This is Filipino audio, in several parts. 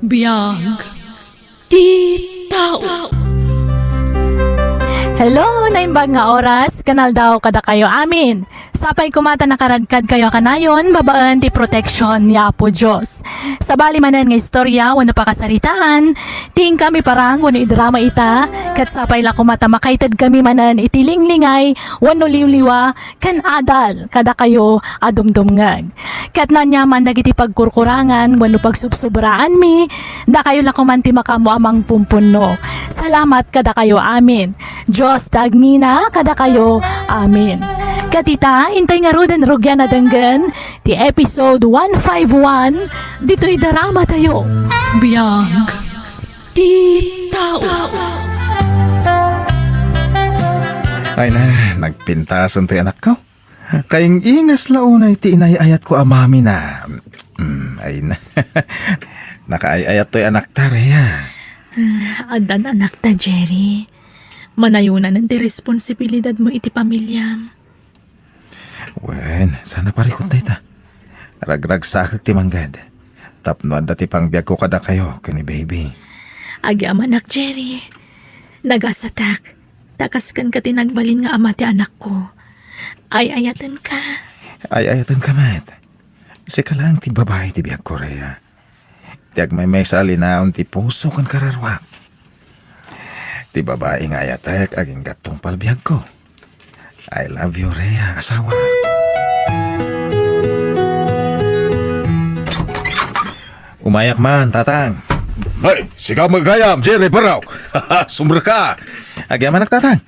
Biyag di tao. Hello, naimbag nga oras, kanal daw kada kayo amin. Sapay kumata nakaradkad kayo kanayon, babaan ti protection ni Apo Diyos. Sa bali manan nga istorya, wano pa kasaritaan, ting kami parang wano idrama ita, kat sapay la kumata makaitad kami manan itilingligay, wano liwliwa, kan adal, kada kayo adumdumngag. Kat nanyaman dagiti pagkurkurangan, wano pagsubsubraan mi, da kayo la kumanti makamu amang pumpuno. Salamat kada kayo amin. Diyos tagnina kada kayo. Amin. Katita, intay nga rudan rugyan na danggan, ti episode 151, dito'y darama tayo. Biyag di tao. Ay na, nagpintasan tayo anak ko. Kayong ingas launay ti inayayat ko amami na. Ay na, nakaayayat to'y anak tareya. Adan anak ta, Jerry. Manayunan ng responsibilidad mo iti pamilya. Wen, sana parikot tayo ta. Ragrag sakag ti manggad. Tapno dati pang biyag ko kada kayo, kani baby. Agi amanak, Jerry. Nagasatak. Takaskan ka tinagbalin nga ama ti anak ko. Ay ayatan ka. Ay ayatan ka mat. Sika lang ti babae ti biyag ko reya. Tiag may salinaon ti puso kan kararwak. Ti babae nga ayatek aging gatong palbiyag ko. I love you, Rhea, asawa. Umayak man, tatang. Hey, sigaw magayam, Jerry Barauk. Sumber ka. Agyaman tatang.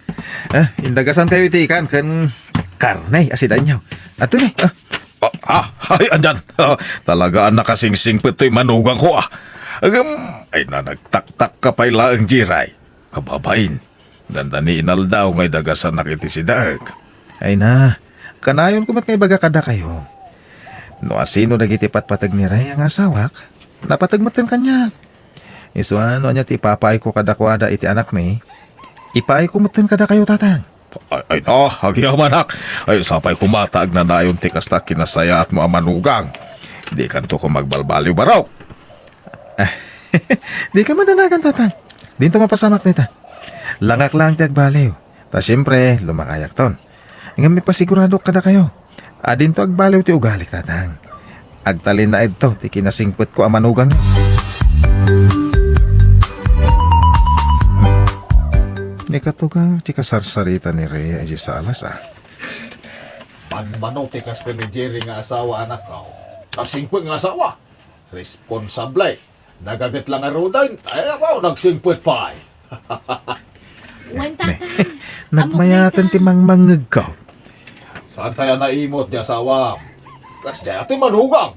Indagasan kayo itikan kan karne, asidan nyo. Ato ni. Ay, andyan. Talaga ang nakasingsing pito'y manugang ko ay na nagtaktak ka pa ang Jiray. Kababain. Dandani inaldaw ngay dagasan nakiti si Dag. Ay na, kanayon kumat ngay baga kada kayo. No asino nagitipat patag ni Rhea ang asawak, napatagmatan kanya. Iso ano niya ti papay ko kada kwada iti anak may, ipay ko matan kada kayo tatang. Ay na, hagyam anak. Ay, sapay kumatag na nayon ti kasta kinasaya at mga manugang. Di ka nito ko magbalbaliw, Barauk. Di ka madanagan tatang. Dinto mapasamak nita. Langak lang tiag baliw. Ta siyempre, lumakayak ton. Nga may pasigurado kada kayo. Adin to agbaliw ti ugalik tatang. Agtalin na ito, ti kinasingput ko ang manugang. Ni katugang ti kasarsarita ni Rhea ay salas Manmanotikas ka ni Jerry nga asawa anak ko. Kasingput nga asawa. Responsable. Nagagat lang arudan. Ay ako, nagsingput pa ay. Wan tatang. Nagmayatan ti mangmangag ko. Saan tayo naimot di asawa? Kasi ati manugang.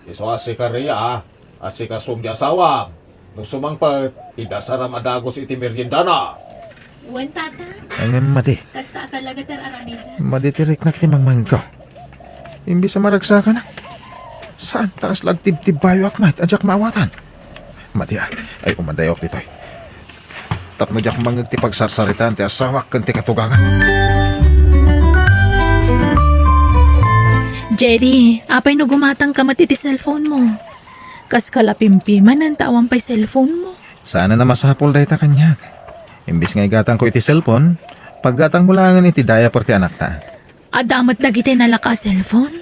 Iso asi ka Rhea, asi ka sum di asawa. Nung sumangpat, idasaram adagos iti meriendana. Wan tatang. Ang mati. Kasta talaga aramida. Maditirik na ti mangmangag ko. Imbis sa maragsakan na. Saan taas lagtib-tib bayo akmat, adyak maawatan. Mati ay umadayok dito. Tapno diyak mangag ti pagsarsaritan ti asawak kan ti katugangan. Jerry, apay no gumatang ka mati ti cellphone mo. Kas kalapimpiman ang tawang pa'y cellphone mo. Sana na masapol dahi ta kanyak. Imbis nga igatang ko iti cellphone, paggatang mo langan iti diaper ti anak ta. Adamat dagiti nalaka cellphone?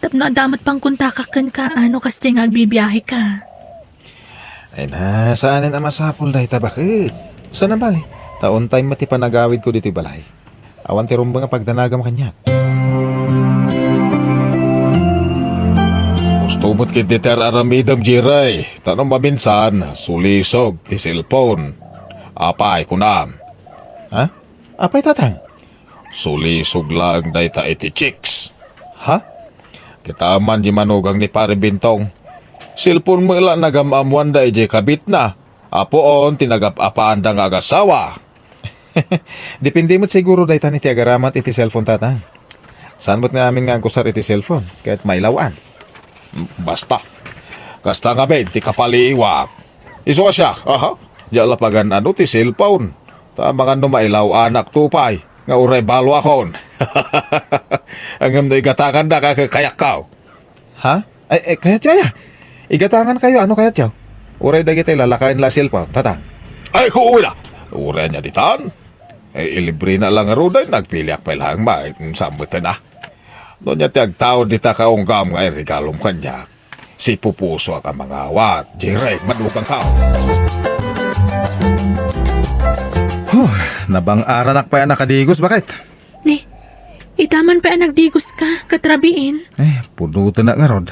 Tapno adamat pang kuntakakan ka ano kasi nga agbibiyahe ka. Ay na, saan na masapol dahi ta bakit? Sana bali? Taon time mati panagawid ko dito balay. Awan ti rumba nga pagdanagam kanyak. Tumot kiti ter aramidam Jiray. Tanong maminsan, sulisog ti cellphone. Apay kunam. Ha? Apay tatang? Sulisog lang dayta iti chicks. Ha? Kita man di manugang ni pare Bintong. Cellphone mo ilang nagamamuan da ije kabit na. Apoon tinagap-apaan da nga agasawa. Depende mo't siguro dahi tan iti agaramat iti cellphone tatang. Saan mo't nga amin nga kusar iti cellphone? Kahit may lawan. Basta. Kasta nga ben, ti kapaliiwak. Iso siya, aha. Diyan lapagan ano ti cellphone. Tamangan no mailaw anak tupay. Nga uray balo akon. Hanggang na igatakan da kakakayak ka. Ha? Kaya tiyo ya. Igatangan kayo, ano kaya tiyo? Uray dagiti lalakain la cellphone, tatang. Ay, kuuwi na. Ure niya ditan. Ilibre na lang ruday, nagpiliak pa lang sambutin na. Doon niya tiyag tao dita kaunggam nga regalong kanya. Si Pupuso ang mga awat. Jirek, madukang kao. Nabang aranak pa yan nakadigos, bakit? Ni, itaman pa nagdigos ka, katrabiin. Punutan na nga rod.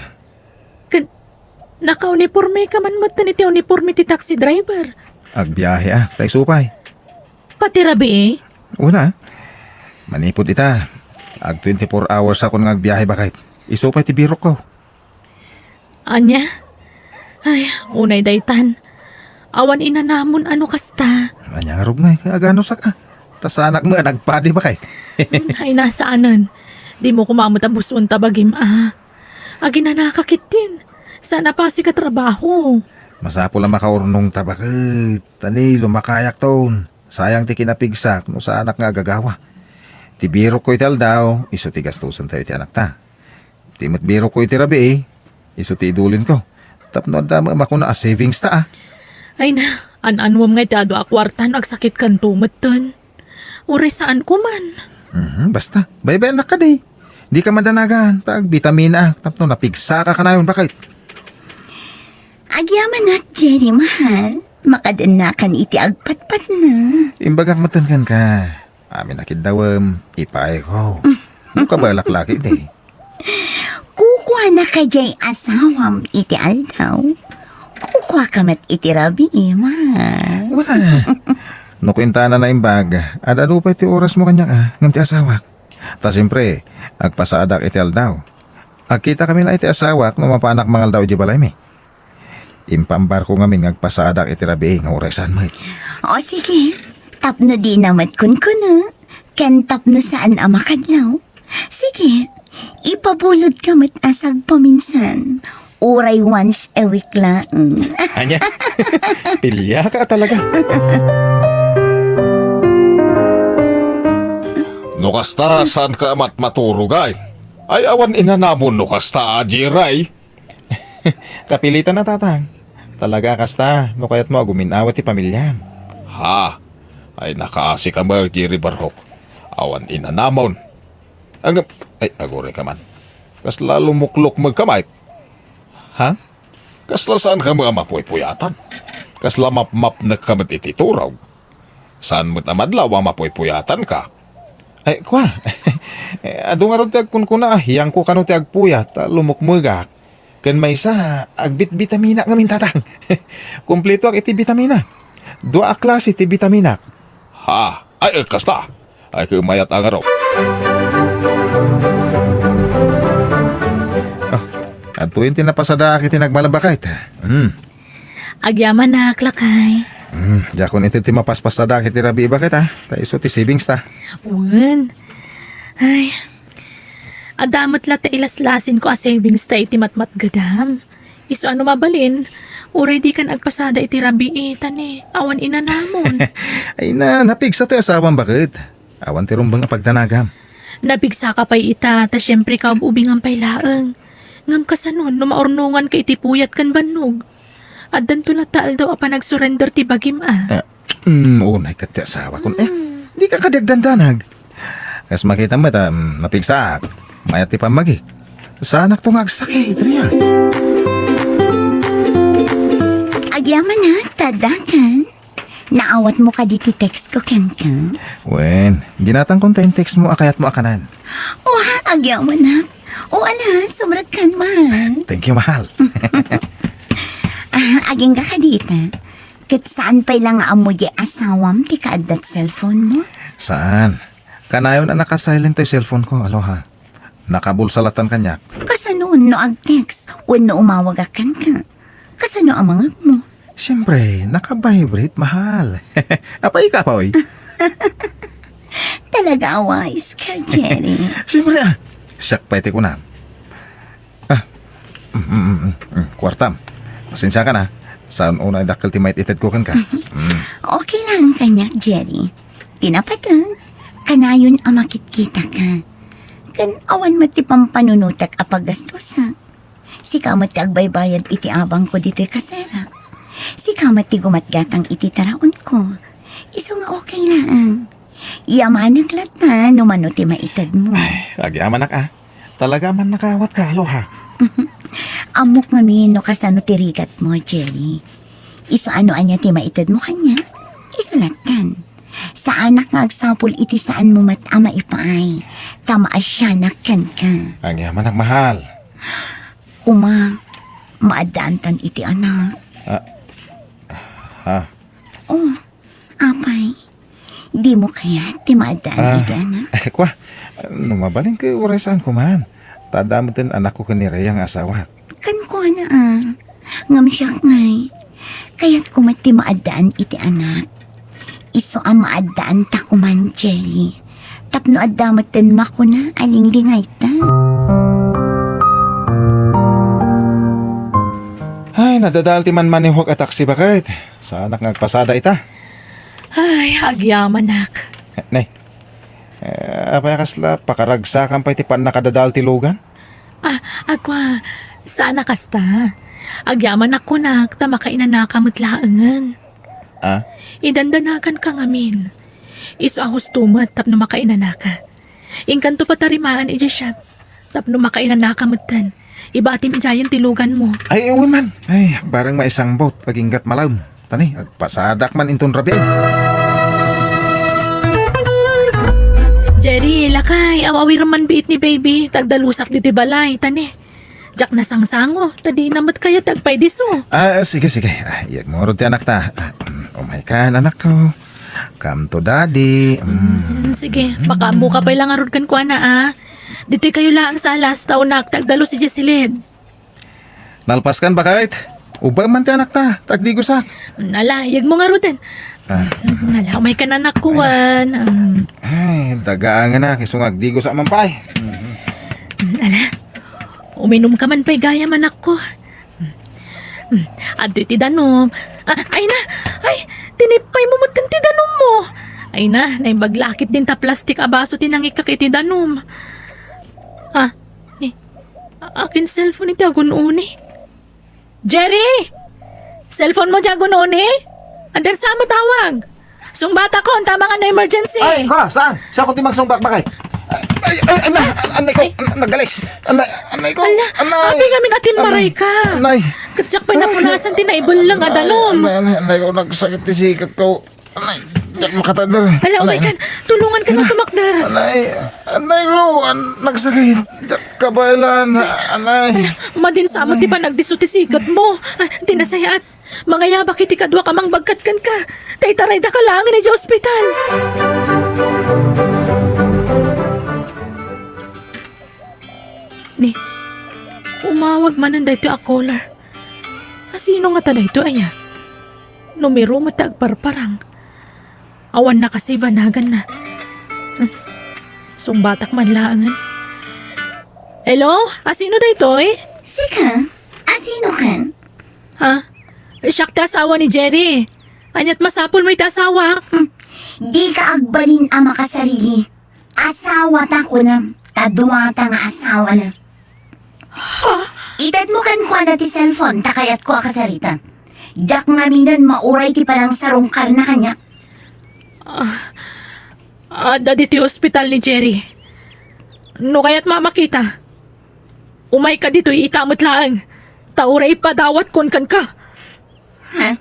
Naka-uniforme ka man mata ni ti uniforme ti taxi driver. Agbiyahe tay supay. Pati rabi Una, manipod ita. Ag 24 hours ako nga agbiyahe, bakit? Isupay ti biro ko. Anya? Ay, unay daytan. Awan ina namon ano kasta. Anya nga rog nga, agano sa ka. Tas anak mo, nagpadi ba kay? Ay, nasaanan. Di mo kumamot ang buson tabagim Agi na nakakitin. Sana pa si katrabaho. Masapo lang makaurnong tabakit. Tani, lumakayak ton. Sayang ti kinapigsak no sa anak nga gagawa. Ti biro ko ital daw, iso ti gastusan tayo ti anak ta. Ti biro ko iti rabi iso ti idulin ko. Tapno dama makuna a savings ta Ay na, an-anwam nga itado akwartan agsakit kan tumaton. Uri saan ko man. Basta, bye-bye anak ka di. Di ka madanagan, tag vitamina. Tapno napigsa ka na yun, bakit? Agyaman na, Jerry, mahal. Makadanakan iti agpatpat na. Imbagak matangan ka. Amin nakidawam, ipay ko. Muka balak laki di. Kukuha na ka jay asawam iti aldaw. Kukuha ka mat iti rabi, mahal. Wala. No kwintana na imbag, adado pa iti oras mo kanya ka, ngam ti asawak. Ta siyempre, agpasadak iti aldaw. Agkita kami na iti asawak, no mapanak mangal daw di balay mi. Impambar ko ngamin agpasadak iti rabi, nga orasan mo. O sige, tapno di namat kun na. Ken tapno saan amakadlaw. Sige, ipabulod ka mat asag paminsan. Uray once a week lang. Anya? Pilya ka talaga. No kasta, saan ka amat maturugay? Ay, awan inanamon no kasta, Jiray. Kapilitan na tatang. Talaga kasta, no kayat mo guminawat ti pamilya. Ha? Ay, nakaasi ka ba, Jiri Barhok? Awan inanamon. Ay, agore ka man. Kasla lumuklok magkamay. Ha? Kasla saan ka mga mapuy-puyatan? Kasla map-map na kamat itituraw. Saan mo't amadlaw ang mapuy-puyatan ka? Ay, kwa. Ado nga ron ti agkunkuna, hiyang ko kano ti agpuyat, lumukmugak. Kan may isa, agbit-vitamina ngamin tatang. Kompleto ak iti vitamina. Dua klase ti vitamina. Ha? Ay, kasta. Ay, kumayat ang araw. At tuwin tinapasada iti nagmalabakait. Agyaman na, klakay. Jakon iti ti mapaspasada iti rabi bakit Ta iso ti savings ta. Wan. Ay. Adamat la ta ilaslasin ko a savings ta iti matmat gadam. Iso ano mabalin, uray di kan agpasada iti rabi tani. Awan inanamon. Ay napigsa ti asawang bakit. Awan ti rumbang pagdanagam. Nabigsa ka pa'y ita, ta syempre ka ubingan pa'y laeng. Ngam kasanon, numaornungan ka iti puyat kan banog. At danto na taal daw apa nag-surrender ti bagim Unay ka ti asawa kun. Di ka kadagdandanag. Kas makita mo napigsa. Mayat ti pamagi. Sa anak to nga agsakit, Ria. Agyaman na, tadakan. Naawat mo ka diti text ko, ken ka. Wen, ginatang konta yung text mo akayat mo akanan. O ha, agyaman na. O ala, sumrat kan man. Thank you, mahal. Aging ka dita. Kat saan pa'y lang amo di asawam ti kaadat cellphone mo? Saan? Kanayon na nakasilent yung cellphone ko, aloha. Nakabulsalatan kanya. Kasanoon no ag-text o no umawagakan ka. Kasano ang mga mo? Siyempre, naka-vibrate, mahal. Apay ka pa, oy. Talaga wise ka, Jerry. Siyempre, siyak pwede ko na. Kwartam, pasensya ka na. Saan una dakal ti might ited ko kan ka? Okay lang kanya, Jerry. Tinapatan, kanayon ang makikita ka. Kan awan mati pampanunutak apagastusa. Sika mati agbaybayad iti abang ko dito kasera. Si kamat ti gumatgatang ititaraon ko. Iso nga okay lang. Yaman naglat na numano ti maitad mo. Agyaman ah. Talaga man nakawat ka, aloha. Amok ngamin no kasano ti rigat mo, Jerry. Iso ano anya ti maitad mo kanya? Isulatan. Sa anak nga agsapol iti saan mo ama ipaay. Tamaas siya nakkan ka. Agyaman mahal. Kuma, maadaantan iti anak. Ha? Oh, apay. Di mo kaya ti maadaan iti anak? Kwa, numabalin ka orasan ko man. Tadamutin anak ko kanira yung asawa. Kan ko na ngam siya ngay. Kaya't kumati maadaan iti anak. Iso ang maadaan ta kuman, Jerry. Tapno adamatan mako na alinglingay ta. Ay, nadadalti man manihok at taksi bakit? Sa anak ngagpasada ita. Ay, agyaman nak. Nay, apay kasla, pakaragsakan pa iti pan nakadadalti lugan? Agwa, sana kasta. Agyaman ako nak, tamakainan na kamutlaangan. Ah? Idandanakan ka ngamin. Iso ahos tumat, tapno makainan na ka. Ingkanto patarimaan iji siya, tapno makainan na kamutan. Ibati midyayan tilugan mo. Ay, uwi man. Ay, barang maisang boat, paginggat malaw. Tani, agpasadak man inton rabi. Jerry, lakay, awawir man biit ni baby, tagdalusak dito balay, tani. Jak na sangsango, tadi namat kaya tagpay diso. Sige. Iyag mo rin ti anak ta. Umay ka, anak ko. Come to daddy. Sige, baka mo ka pa lang arod kan kwa na Dito'y kayo lang sa alas, taunak, tagdalo si Jessilyn. Nalpaskan ba kahit? Ubay man ti anak ta, tagdigosak. Nala, yag mo nga roden. Nala, may kananak kuwan. Ay, dagaan nga na, kisungag digo sa mampay. Nala, uminom ka man pa'y gaya manak ko. Ado'y tidanom. Ay na, tinipay mo mutin tidanom mo. Ay na, naibaglakit din ta plastik abaso tinangik ka kay tidanom. Akin cellphone iti agun-uni. Jerry! Cellphone mo di agun-uni? Andan sa matawag. Sung bata ko, ang tama nga na emergency. Ay, ha, saan? Siya ko ti magsumbak bakit? Anay ko, nagalis. Anay ko, Ala, abi kami natin maray ka. Anay. Katsak pa napunasan tinaibol lang adanom. Anay ko, nagsakit ti sikat ko. Anay, diyak makatadar. Ala, umay kan, tulungan ka na tumakdar. Anay ko, nagsakit. Diyak kabaylan, anay. Madinsamo ti pa nagdisutisikat mo. Tinasayat. Mga yabak iti kadwa ka mang bagkatkan ka. Tay-taray da ka lang ni ospital. Ni, umawag man ang dayto a caller. Sino nga tada ito aya? Numero mo tagparparang. Awan na kasi vanagan na. Sumbatak man laangan. Hello? Asino dayto eh? Sika, asino ka? Ha? Siyak ta asawa ni Jerry. Anyat masapol mo iti asawa. Di ka agbalin ama ka sarili. Asawa ta ko na. Tadwa ta nga asawa na. Itad mo kan kuha na ti cellphone, takayat ko akasarita. Diyak nga minan mauray ti parang sarungkar na kanya. Dadi ti hospital ni Jerry. No kaya't mamakita. Umay ka dito itamot lang. Tauray padawat kon kan ka. Ha?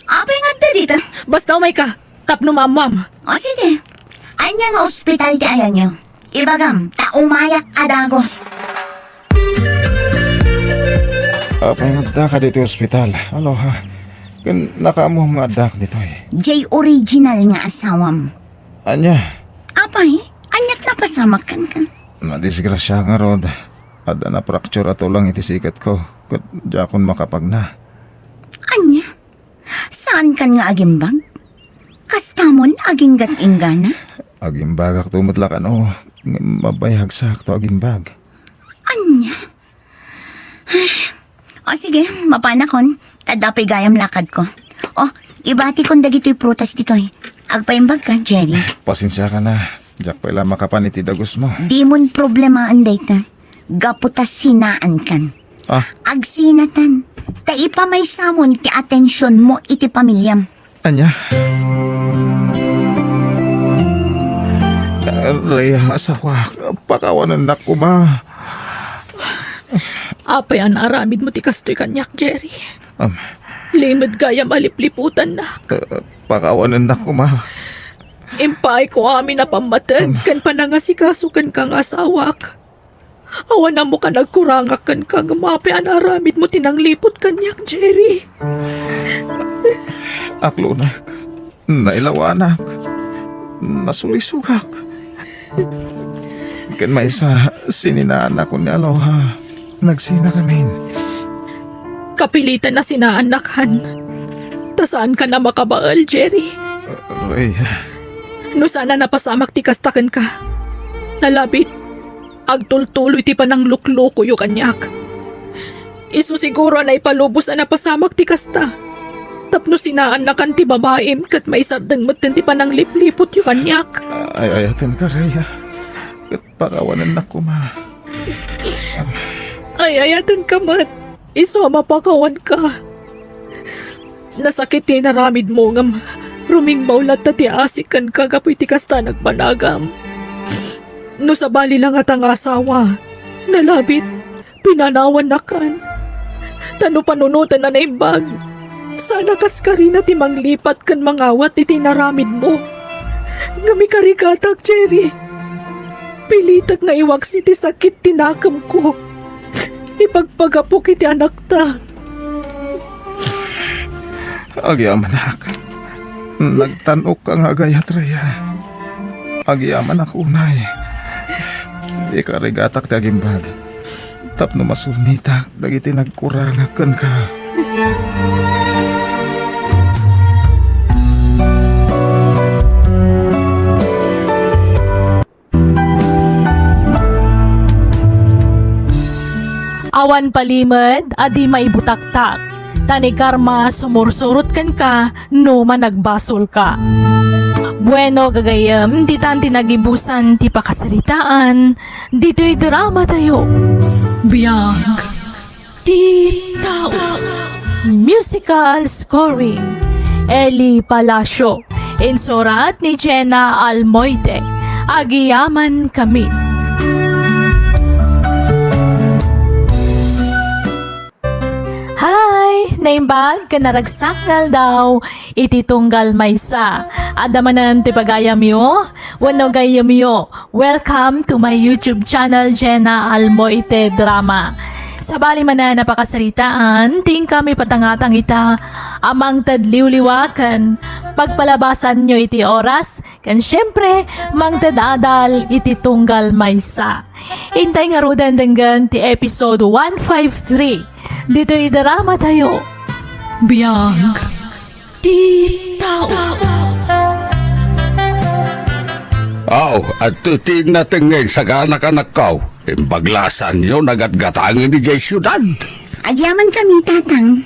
Apay nga ta dito? Basta umay ka. Tapno mamam. O sige. Anya nga ospital ti ayan nyo. Ibagam, taumayak adagos. Apay nga ka dito ospital. Aloha. Kan nakaamuh mga dak dito eh. J original nga asawam. Anya, Apay, anyat na pasamakan ka. nadisgrasya nga rod. Ada na fracture ato lang iti sikat ko. Kat jakon makapag na. Anya? Saan kan nga agimbag? Kastamon aging gat-inggana? Agimbagak tumutlakan o. Mabayhag sakto agimbag. Anya? O sige, mapanakon. Tadapay gayam lakad ko. O, ibati kong dagito'y prutas dito'y. Agpaimbag ka, Jerry. Pasensya ka na. Jak pala makapan iti dagos mo. Di mon problema ang data. Gaputas sinaan kan. Ah, Agsinatan. Ta ipamay samon ti atensyon mo iti pamilyam. anya? Rhea, asawa, pakawanan na ko ma. Apay ang aramid mo ti kastoy kanyak, Jerry. Limod gaya malipliputan na. Pakawanan na ko ma. Impay ko amin na pamatag, kan panangasikasukan kang asawak. Awan na mo ka nagkurangakan kang mapay ang aramid mo tinanglipot kanyak, Jerry. Aklunak, nailawanak, nasulisugak. Kan may sa sininaan ako ni Aloha. Nagsina kami. Kapilitan na sinaanakhan. Tasaan ka na makabaal, Jerry? Rhea, No sana napasamak ti kastakan ka. Nalabit, agtultuloy ti panang lukloko yu kanyak. Isu siguro na ipalubos na napasamak ti kasta. Tapno sinaan na kan ti babaem kat may sardang matan ti panang liplipot yu kanyak. ayatan ka Rhea. At pakawanan na ko ma. Ay, ayatan ka mat. Isu mapakawan ka. Nasakit ti naramid mo ngam. Ruming maulat na ti asikan ka kapoy ti kasta nagpanagam. No sa bali lang at ang asawa. Nalabit, pinanawan na kan. Tano panunutan na naimbag. Sana kas ka rin na timanglipat kan mangawat iti naramid mo. Ngami karikatak, Jerry. Pilitak nga iwagsi ti sakit tinakam ko. Ipagpagapok iti anak ta. Agyamanak. Nagtanok ka nga gayat Rhea. Agyaman ako unay. Di ka rigatak ti agimbag. Tapno masulnitak. Dagiti nagkurangakan ka. Awan palimad, adi maibutaktak. Tani karma, sumursurot kan ka, no managbasol ka. Bueno, gagayam, di tan tinagibusan ti pakasalitaan, dito'y drama tayo. Biyag, ti tao. Musical scoring, Eli Palacio. Insurat ni Jenna Almoite. Agiyaman kami. Hi! Naimbag ka naragsangal daw, iti tunggal maysa. Adamanan ti pagayam yo, wano gayam yo. Welcome to my YouTube channel, Jenna Almoite Drama. Sa bali man na napakasaritaan, ting kami patangatang ita, amang tadliwliwakan, pagpalabasan nyo iti oras, kan syempre, mang tadadal iti tunggal maysa. Hintay nga rudan denggan ti episode 153. Dito'y drama tayo. Biyag. Ti tao. Aw, at tutin natin ngayon sa anak-anak ko. Impaglasan nyo nagatgatangin ni Jay Syudad. Agyaman kami, tatang.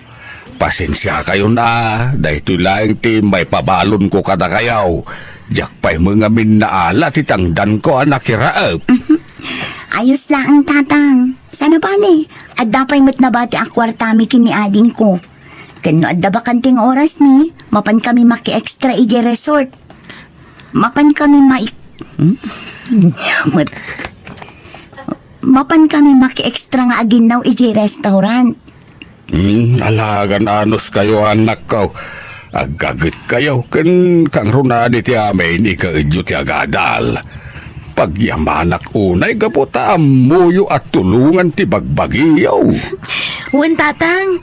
Pasensya kayo na, dahil lang ti may pabalon ko kada kayaw. Diyak pa'y mga minaala titangdan ko anak iraap. Ayos lang ang tatang. Sana bale, at dapay mo't nabati akwartami kini ading ko. Kano at dabakanting oras ni, mapan kami maki-extra igi resort. Mapan kami Mapan kami maki-extra nga aginaw igi restaurant. Alagan anos kayo anak ko. Agagit kayo kang runani ti amin ikaidyo ti agadal. Pagyamanak unay kaputa amuyo at tulungan ti bagbagiyaw. Wan tatang,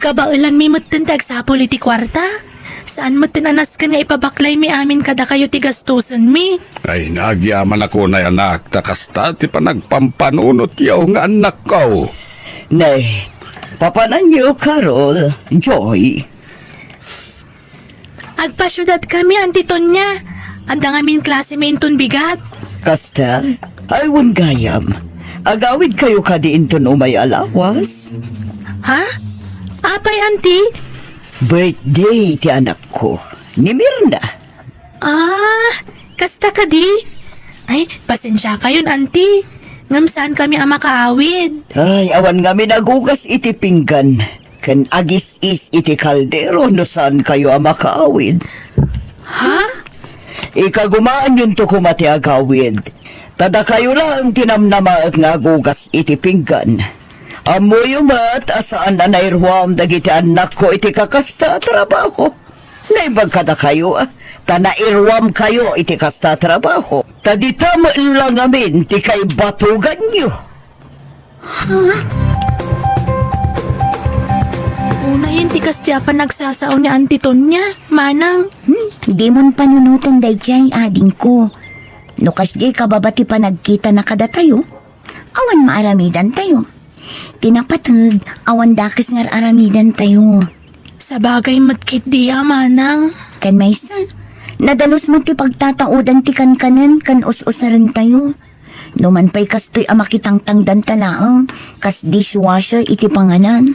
kabaulan mi matintag sa politi kwarta? Saan mo tinanas ka nga ipabaklay mi amin kada kayo ti gastusan mi? Ay nagyaman ako na anak takasta ti panagpampanunot yaw nga anak ko. Nay, papanan niyo, Carol, Joy. Agpasyudad kami, Auntie Tonya. Anda nga min klase may inton bigat. Kasta, aywan gayam. Agawid kayo kadiin ton umay alawas. Ha? Apay, Auntie? Birthday ti anak ko, ni Mirna. Ah, kasta ka di? Ay, pasensya kayon, Auntie. Ngam saan kami ang makaawid? Ay, awan nga minagugas iti pinggan. Kan agis is iti kaldero no saan kayo ang makaawid. Ha? Ikagumaan yun to kumati agawid. Tada kayo lang tinamnama nga gugas iti pinggan. Amoy umat asaan na nairwam dagiti anak ko iti kakasta trabaho. Naibag kada kayo tanairwam kayo iti kasta trabaho. Tadita mo lang amin ti kay batugan nyo. Una yun, tikas Japan nagsasao ni Auntie Tonya. Manang, Di mon panunutan day jay ading ko. Nukas jay kababati pa nagkita na kada tayo. Awan maaramidan tayo. Tinapatag, awan dakis ngar aramidan tayo. sa bagay matkit diya, Manang. Kan maysa, nadalos mo ti pagtataudan ti kankanan kan us-usaran tayo. Numan pa'y kastoy amakitang tangdan talaang, kas dishwasher iti panganan.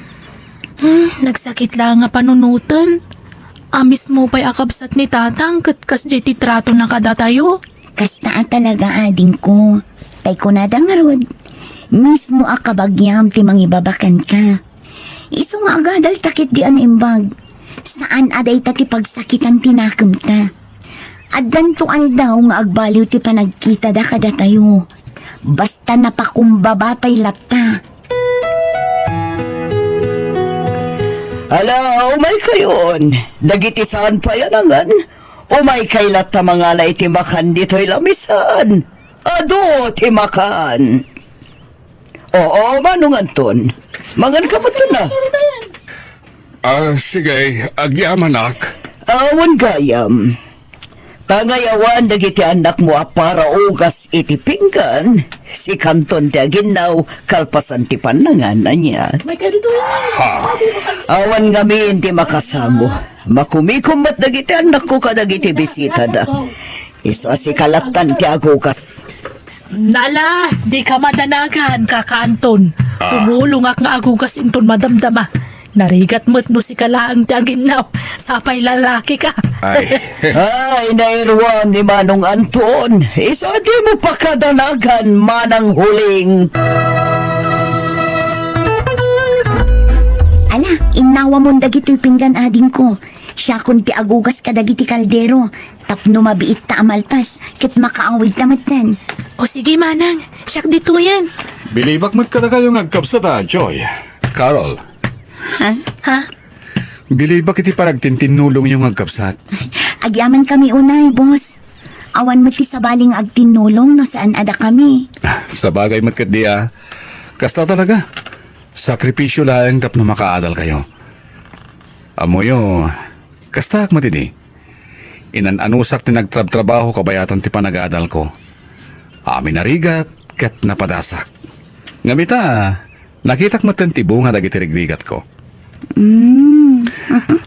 Nagsakit lang nga panunutan. Amis mo pa'y akabsat ni tatang kat kas jeti trato na kada tayo. Kas taa talaga ading ko. Tay ko nadangarod. Mismo akabagyam ti mangibabakan ka. Iso nga agadal takit di an imbag. Saan aday ta ti pagsakitan tinakam ta. Addan to an daw nga agbaliw ti panagkita da kada tayo. Basta napakumbabatay latta. Ala, umay kayon. Dagiti saan pa yanangan. Umay kay latta mga lay ti makan dito'y lamisan. Ado ti makan. Oo, manong Anton. Mangan ka mo to na. Sige, agyaman ak. Awan gayam. Tangayawan dagiti anak mo para ugas iti pinggan. Si Kanton ti aginaw kalpasan ti panangan na niya. May kaya dito Awan ngamin ti makasango. Makumikumat dagiti anak ko kadagiti bisita da. Iso si kalatan ti agugas. Nala, di ka madanagan, kakaanton. Tumulong ak nga agugas inton madamdama. Narigat mo't no si kalaang tiagin now. Sapay lalaki ka. Ay, Ay, nairwan ni Manong Anton. Iso di mo pakadanagan manang huling. Ala, inawa mo dagito'y pinggan ading ko. Siya kun ti agugas ka dagiti kaldero. Tapno mabiit ta amalpas. Kit makaawid tamatan. O sige, Manang. Siyak dito yan. Bilibak mat ka na kayo ngagkapsat Joy. Carol, Ha? bilibak iti paragtintinulong yung ngagkapsat. Agyaman kami unay, boss. Awan mo ti sabaling agtinulong no saan ada kami. Sa bagay mat kat diya, kasta talaga. Sakripisyo lang tapno makaadal kayo. Amoyo, kasta ak matidi. Inananusak ti nagtrabaho kabayatan ti panag-aadal ko. Amin narigat kat napadasak. Ngamita, nakitak matantibo nga dagiti rigrigat ko.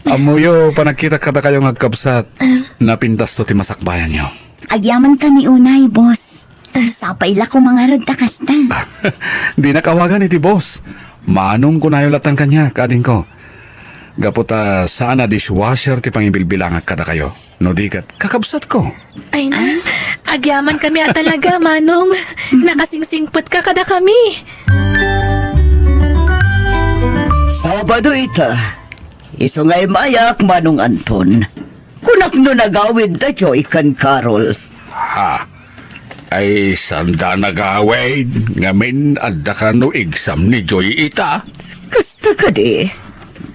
Amoyo, panagkita kada kayo ngagkabsat, napintas to ti masakbayan nyo. Agyaman kami unay, boss. Sapay la ko mga rod takasta. Di nakawagan iti boss. Manong kunayo latang kanya, kading ko. Gaputa sana dishwasher ti pangibilbilang kada kayo. No dikat, kakabsat ko. Ay na, agyaman kami at talaga, Manong. Nakasingsingpot ka kada kami. Sabado ita. Iso nga'y mayak Manong Anton. Kunak no nagawid da Joy kan Carol. Ha? Ay, sanda nagawid. Ngamin, adda ka no igsam ni Joy ita. Kasta ka di.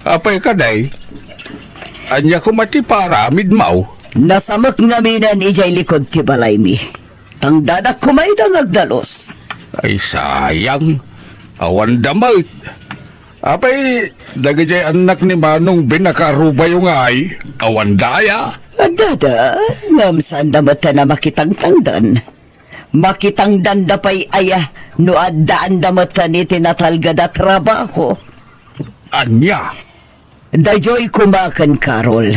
Apay ka day. Anya ko mati para midmaw. Nasamak ngaminan ijay likod ti balay mi. Tangdadak kumay agdalos. Ay, sayang. Awan damay. Apay, dagajay anak ni Manong binakaruba yung ay. Awan daya. Adada, ngamsan damata na makitang tangdan. Makitang dandapay aya no addaan damata ni tinatalga da trabaho. Anya. Dayoy kumakan Carol.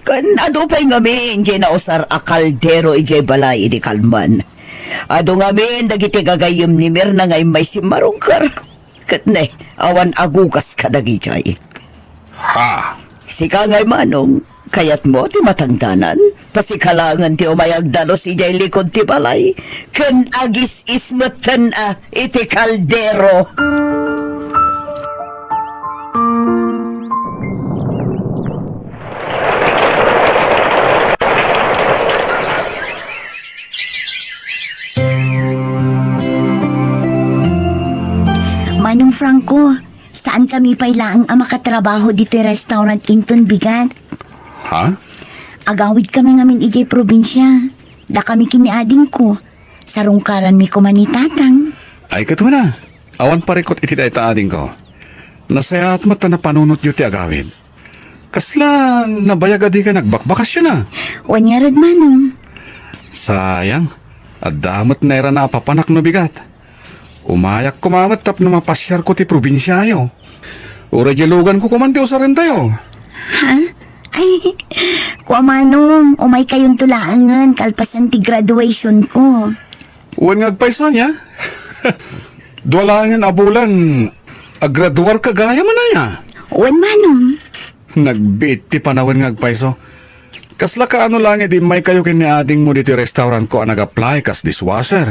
Kan ado pa'y ngamin jay nausar a kaldero ijay balay di kalman. Ado ngamin dagiti gagayim ni Mirna ngay may simarungkar. Kat awan agugas kadagi jay. Ha? Sika ngay Manong, kayat mo ti matangdanan. Tasi kalangan ti umayag dalos ijay likod ti balay. Ken agis ismatan iti kaldero. Manong Franco, saan kami pailaang ang makatrabaho dito yung restaurant Inton Bigat? Ha? Agawid kami ngamin ijay probinsya. Da kami kiniading ko. Sarungkaran mi ko manitatang. Ay kato na. Awan parikot iti dayta ading ko. Nasaya at mata na panunot yu ti agawid. Kasla nabayag adi ka nagbakbakasyon na. Wanyarad manong. Sayang. At damat na era na papanak no bigat. Umayak kumamat tap na mapasyar ko ti probinsya yo. Urajelugan ko kumantiw sa rin tayo. Ha? Ay, kuwa manong, umay kayong tulaangan kalpasan ti graduation ko. Uwan ngagpaiso niya. Duwalangan abulan. Agraduar ka gaya man na niya. Uwan manong. Nagbit ti panawan ngagpaiso. Kasla ka ano lang edi may kayo kiniading mo diti restaurant ko ang nag-apply kas dishwasher.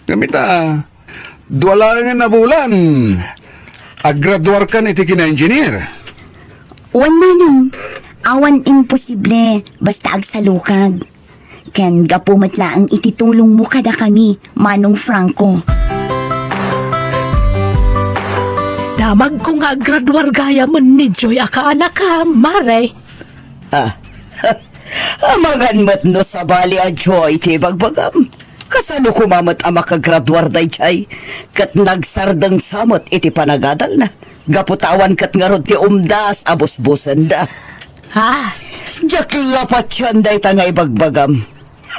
Gamita, duwalangan abulan. Agraduar ka iti kina-engineer. Uwan manong, awan imposible basta agsalukag. Ken gapumat laang ititulong mo kada kami, Manong Franco. Damag ko nga graduar gaya mo ni Joy aka anak ka, Mare. Amagan mat no sa bali a joy ti bagbagam. Kasano kumamat ang makagraduar day chay? Kat nagsardang samot iti panagadal na. Gaputawan kat nga rod ti umdas abos-busan da. Ha? Diyak lapat yan day tangay bagbagam.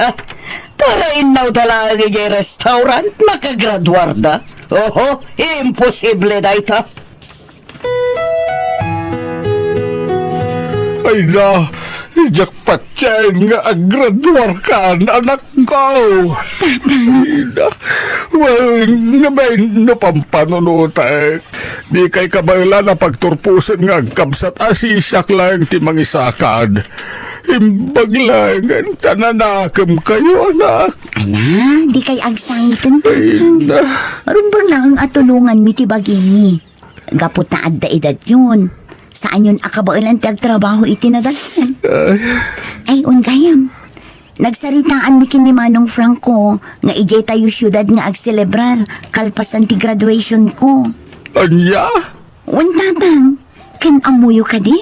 Ha? Para inaw talaga ijay restaurant makagraduar da. Oho, imposible day ta. Ay na, jackpot yan nga agraduar ka, anak ko. Ina, well, nga may napampanunutay. Di kay kabayla na pagturpusan nga agkabsat asisyak lang ti mangisakad. Imbag lang, tananakam kayo, anak. Ana, di kay agsangitan ko. Ay na. Rumbang lang ang atulungan mi ti bagini. Gaputaad da edad yun. Saan yun akabailan ti agtrabaho iti nadalsan? Ay, ungayam. Nagsaritaan mi kini Manong Franco nga ijay tayo syudad nga agselebrar kalpasan ti graduation ko. Anya? Untatang, kan amuyo ka di?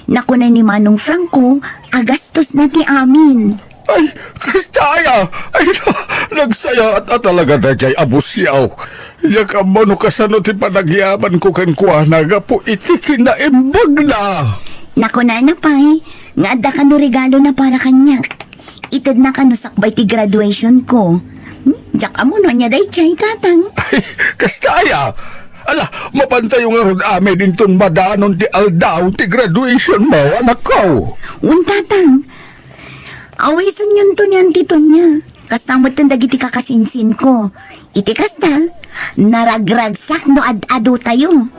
Naku na ni Manong Franco, agastos na ti amin. Ay, kastaya! Ay, nagsaya at talaga na jay abusyaw. Yak amano kasano ti panagyaman ko kan kuwanaga po iti kinaimbag na. Naku na napay, nga adda ka no regalo na para kanya. Itad na ka no sakbay ti graduation ko. Diyak amuno niya day chay tatang. Ay, kastaya! Ala, mapantay yung aron amin dinton madanon ti aldaw ti graduation mo, anak ko. Untatang, awisan yun to niyan tito niya. Kastamot ng dagiti kakasinsin ko. Iti kasta, naragragsak no ad-ado tayo.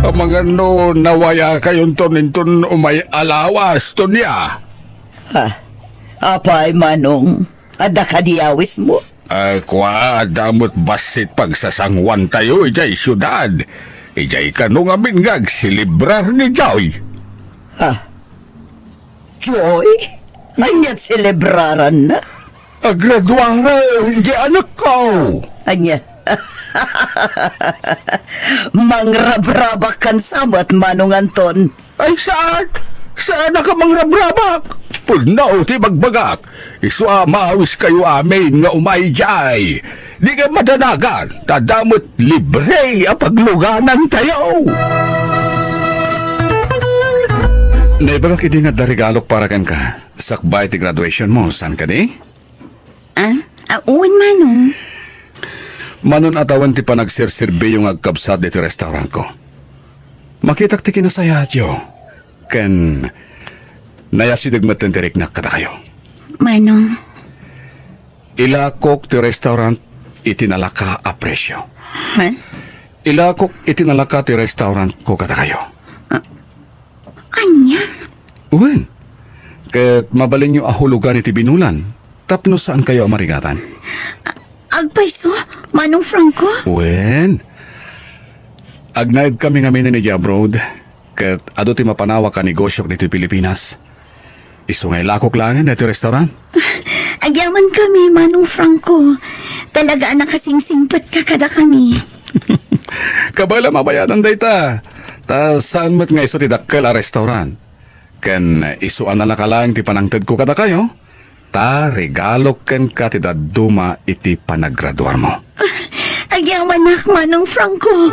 Ang mga no, nawaya kayon to ninton umay alawas to niya. Apay manong, ada ka diawis mo. Ay, kwa, damot basit pagsasangwan tayo, ijay syudad. Ijay kanong amin ngag silibrar ni Joy. Joy? Anyat celebraran na? Agraduara, hindi anak ko. Anya? Mangrabrabak kan samat Manong Anton. Ay, saan? Saan na ka mangrabrabak? Punaw ti magbagak. Iswa maawis kayo amin nga umayjay. Di ka madanagan. Tadamot libre a pagluganan tayo. Naibagak iti nga darigalok para kan ka. Sakbay ti graduation mo. San ka di? Uwan Manong. Manon atawan ti panagsirsirbi yung agkabsat dito restaurant ko. Makitak ti kinasayadyo. Ken nayasidigmat ng tirik na kada kayo. Manong. Ilakok ti restaurant itinalaka a presyo. Ha? Ilakok itinalaka ti restaurant ko kada kayo. Anya? Uwen, ket mabalin nyo ahulugan iti binulan. Tapno saan kayo amarigatan? Agpaiso, Manong Franco? Uwen, agnaid kami ngamin ni abroad. Ket ado ti mapanawa ka negosyo dito Pilipinas. Isungay lakok langin iti restaurant. Agyaman kami, Manong Franco. Talaga nakasingsingpat ka kada kami. Kabala mabayadan dayta. Ta saan mat nga iso ti dakkel a restaurant. Ken isuan na lakalang ti panangted ko kada kayo. Ta regalo ken ka ti daduma iti panagraduar mo. Agyaman nak, Manong Franco.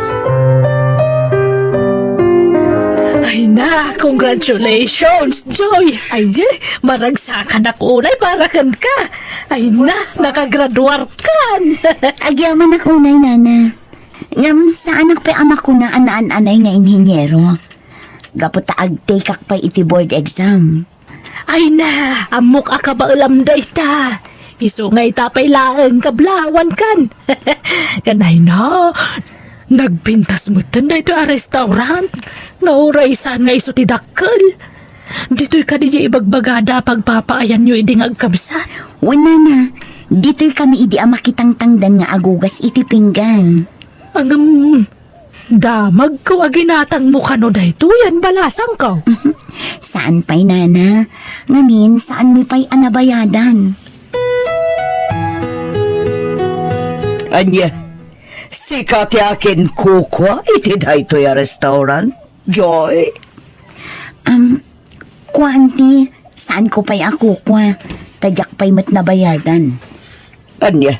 Ay na, congratulations, Joy! Ay, maragsakan ako unay para kan ka. Ay na, nakagraduar kan. Agyaman nak unay, nana. Ngam sa anak pa amak ko na anaan-anay nga inhinyero. Gapot agtake pa iti board exam. Ay na, amok aka ba ulam da ita. Iso nga itapay laeng kablawan kan. Kanay na, nagpintas mo tanda ito a restaurant. Nauraysan nga iso ti dakkel. Dito'y ka di ibagbagada pagpapaayan nyo iding agkabsat. Wala na, dito'y kami idi amakitang tangdan nga agugas iti pinggan. Ang damag ko aginatang mo kano dahito yan balasang ko. Saan pa'y nana? Ngamin, saan mi pa'y anabayadan? Anya, sikat yakin kukwa iti dayto ya restaurant. Joy, Kuanti, saan ko pa'y ako kwa? Tadyak pa'y mat nabayadan. anya,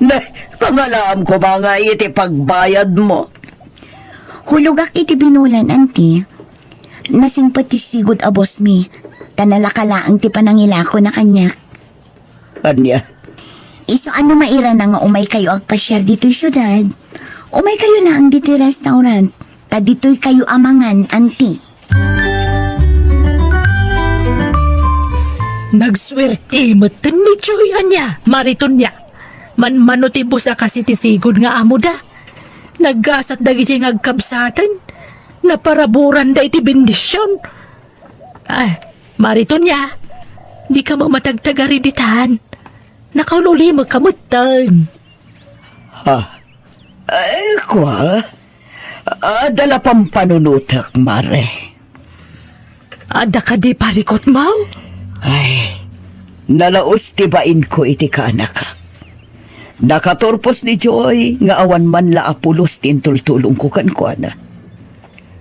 na, pangalam ko mga iti pagbayad mo. Hulugak iti binulan, anti. Nasing pati sigod abos mi. Tanalakalaang ti panangila ko na kanyak. Anya, Iso ano maira na nga umay kayo agpasyar dito'y syudad. Umay kayo lang dito'y restaurant. Ta dito'y kayo amangan, anti. Nagswerte mo ni Joy anya, mariton niya. Manmanotibo sa kasi tisigod nga amo da. Naggasat dagi siya ngagkabsatan. Naparaburan da iti bendisyon. Ay, mariton niya. Di ka mo matagtagariditan. Nakaululi mo kamutan. ay kwa, dala pang panunutak, mare. Ada ka di parikot mo? Ay, nalaos tibain ko iti kaanak. Nakatorpos ni Joy nga awan man la apulos tintultulong ko kan ko na.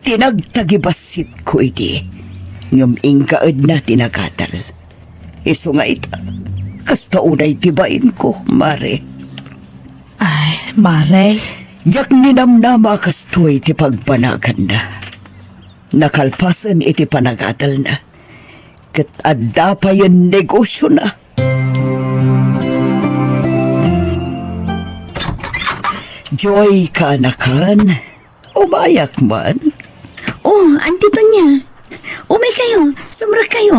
Tinagtagibasit ko iti. Ngam ingkaed na tinagatal. Iso nga ita. Kasta unay tibain ko, mare. Ay, Mare. Jak ninamnama kastoy iti pagpanagan na. Nakalpasan iti panagatal na. Kat adda pa yung negosyo na. Joy kanakan, umayak man. Oh, anti Tonya. Umay kayo, sumra kayo.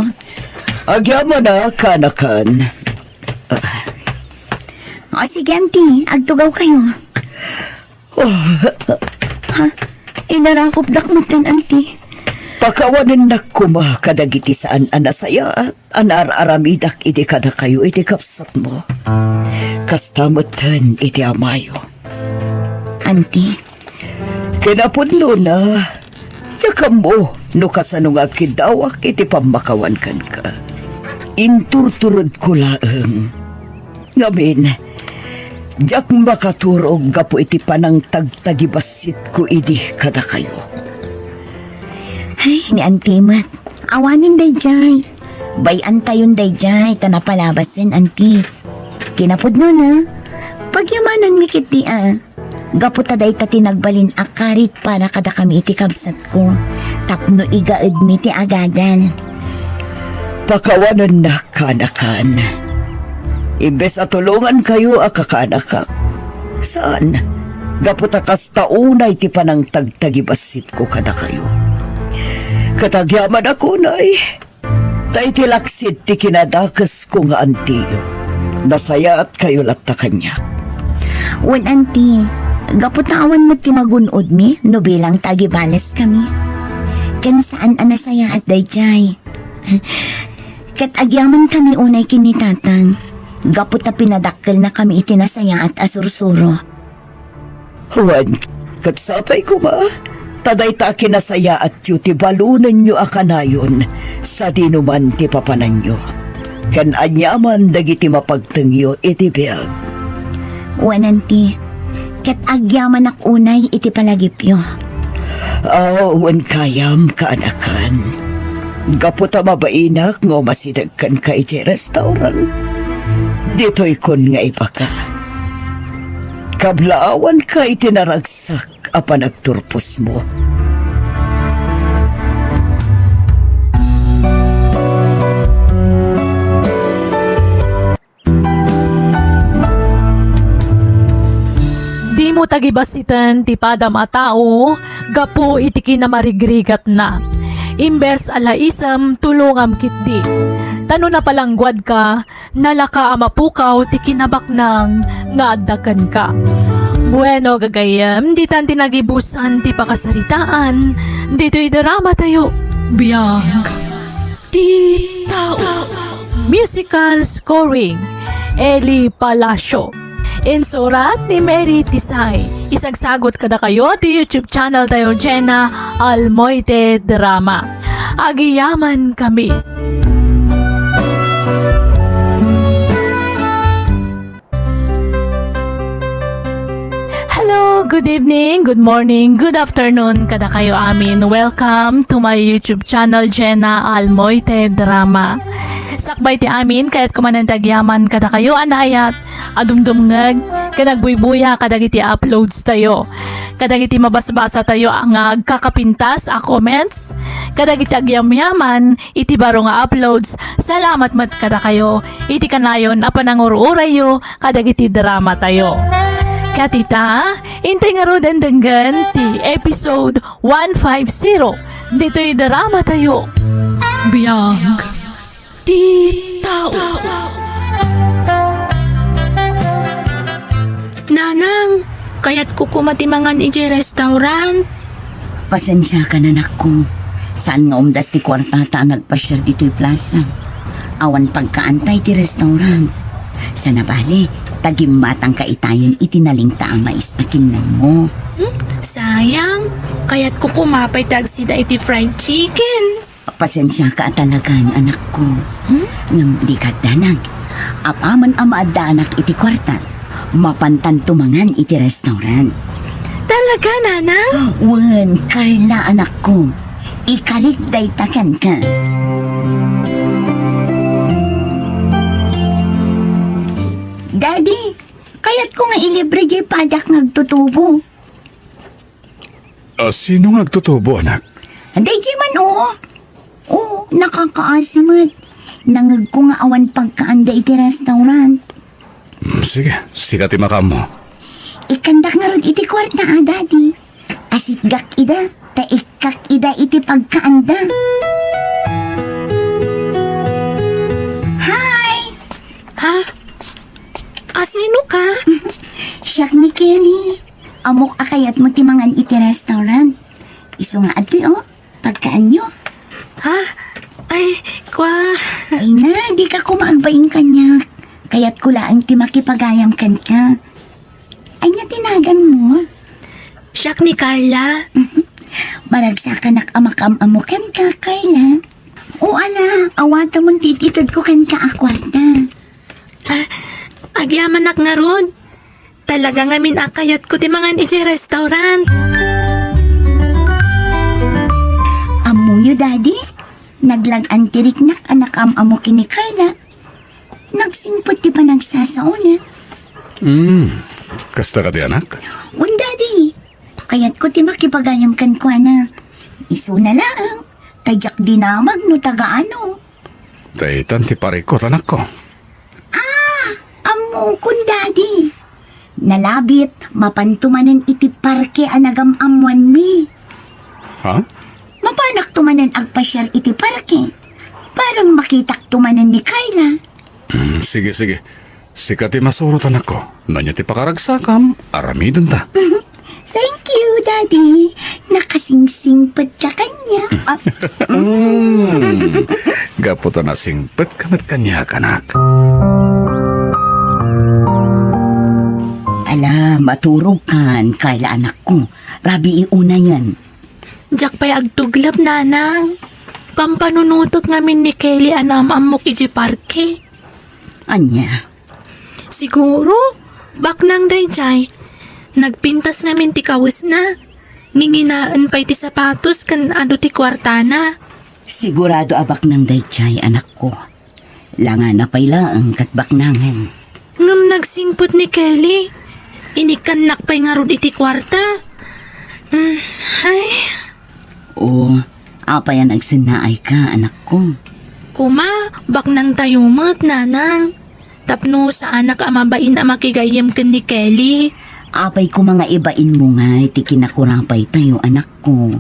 Agyaman na kanakan. O sige, anti, agtugaw kayo. Ha? Inarakop dakmutan, anti. Pakawanan na kuma kadagiti saan anasaya at anar-aramidak iti kada kayo iti kapsat mo. Kastamatan iti amayo. Anti, Kinapudlo na. Tsaka mo, no kasano nga kidawak iti pamakawan kan ka. Inturturod ko laeng. Ngamin, jak makaturog gapo iti panang tagtagibasit ko idi kada kayo. ay, ni anti mat. Awanin day jay. Bayan tayon day jay, tanapalabasin, anti. Kinapudno na. Pagyamanan mikit di Gaputa day ta tinagbalin akarit para kada kami iti kabsat ko. Tapno igaed mi ti agadan. Pakawanan na kanakan. Imbes at tulungan kayo akakanakak. Saan? Gaputa kastaunay ti panang tagtagibasit ko kada kayo. Katagyaman ako nay. Tay tilaksit ti kinadakas ko nga antiyo. Nasaya at kayo latta kanya. Wen anti, gaputawan mo ti magunod mi, no bilang tagibales kami. Kan saan anasaya at dayjay. Kat agyaman kami unay kinitatang. Gapot na pinadakkel na kami itinasaya at asursuro. Juan, katsapay ko ma. Taday ta kinasaya at yu ti balunan nyo akanayon sa dinuman ti papanan nyo. Kan anyaman dagiti mapagtengyo iti biyag. Wananti, kat agyaman ak unay iti palagipyo. Awan kayam kaanakan. Gaputa mabainak nga masidagkan ka iti restaurant. Dito'y kun nga iba ka. Kablaawan ka iti naragsak apa nagturpos mo. Di mo tagibasitan ti padam a tao, gapo iti kinamarigrigat na. Imbes alaisam tulungam kitdi. Tano na palanggwad ka, nalaka amapukaw ti kinabaknang nga addakan ka. Bueno gagayam, di tan tinagibusan ti pakasaritaan, dito'y drama tayo. Biyag. Ti tao. Musical scoring, Eli Palacio. Insurat ni Mary Tisay. Isagsagot kada kayo ti YouTube channel tayo Jenna Almoite Drama. Agiyaman kami. Hello, good evening, good morning, good afternoon kada kayo amin. Welcome to my YouTube channel Jenna Almoite Drama. Sakbay ti amin kaya't kumanantagyaman kada kayo anayat adumdumngag kanagbuybuya kadagiti uploads tayo. Kadagiti mabasbasa tayo ang kakapintas a comments. Kadagiti agyamyaman iti baro nga uploads. Salamat mat kada kayo. Iti kanayon a panangururay yo kadagiti drama tayo. Katita, intay nga ro dendenggan ti episode 150. Dito'y drama tayo. Biyag. Ti tao. Nanang, kaya't kukumatimangan iti restaurant. Pasensya ka na ko. Saan nga umdas ti kwartata nagpasyal dito'y plaza. Awan pagkaantay ti restaurant. Sa nabali, tagimmatang kaitayon itinalingta ang mais na kinnan mo. Sayang, kaya't kukumapay tagsida iti fried chicken. Pasensya ka talagang anak ko. Ngam di ka danag. Apaman ang maadanak iti kwarta. Mapantan tumangan iti restaurant. Talaga, nanang? Wen, Carla anak ko. Ikaligday takan ka. Daddy, kaya't ko nga ilibre di padak ngagtutubo. Sino nga agtutubo, anak? Anday di man oo. Oo, nakakaasimat. Nangag ko nga awan pagkaanda iti restaurant. Sige, sikati makam mo. Ikandak nga rod iti kwarta daddy. Asit gak ida, ta ikak ida iti pagkaanda. Hi! Ha? Asino ka? Siyak ni Kelly. Amok akayat mo timangan iti restaurant. Iso nga ati pagkaan nyo. Ha? Ay, kwa... Ay na, di ka kumaagbain kanya. Kaya't kulaan ti makipagayam kan ka. Ay nga tinagan mo. Siyak ni Carla. Maragsakan amakam amukan ka, Carla. O ala, awata mong tititad ko kan ka akwarta. Agyaman nga ron. Talaga nga minakayat ko ti mangan iti restaurant. Amuyo, daddy. Naglag-an tiriknak anak amo kini Carla. Nagsimpot ti pa nagsasauna. Kasta ka di, anak? Un, daddy. Kaya't ko ti makipagayam kan ko na. Iso na lang. Tayak dinamag no tagaano. Taitan ti parikot, anak ko. Amo kun, daddy. Nalabit, mapantumanan iti parke anagam amuan mi. Ha? Mapanak tumanan agpasyar iti parke. Parang makitak tumanan ni Carla. Sige. Sikati masurot, anak ko. Nanya ti pakaragsakam, aramidon ta. Thank you. Daddy. Nakasingsingpad ka kanya. Gaputa na singpet kamat kanya kanak. Ala, maturog kan, Carla anak ko. Rabi iuna yan. Jak pa'y agtuglab, nanang. Pampanunutot ngamin ni Kelly anam amok iji parke. Anya, Siguro, baknang dayjay. Nagpintas ngamin ti kawis na. Nginginaan pa'y ti sapatos kan ado ti kwartana. sigurado abak ng daychay anak ko. Langan na pa'y laang katbak nangan. Ngam nagsingput ni Kelly. Inikanak pa'y nga ron iti kwarta. Ay, O, apa yan agsinaay ka anak ko. kuma, baknang tayumot, nanang. Tapno sa anak amabain ang makigayam kan ni Kelly. Apay ko mga ibain mo nga, iti kinakurapay tayo anak ko.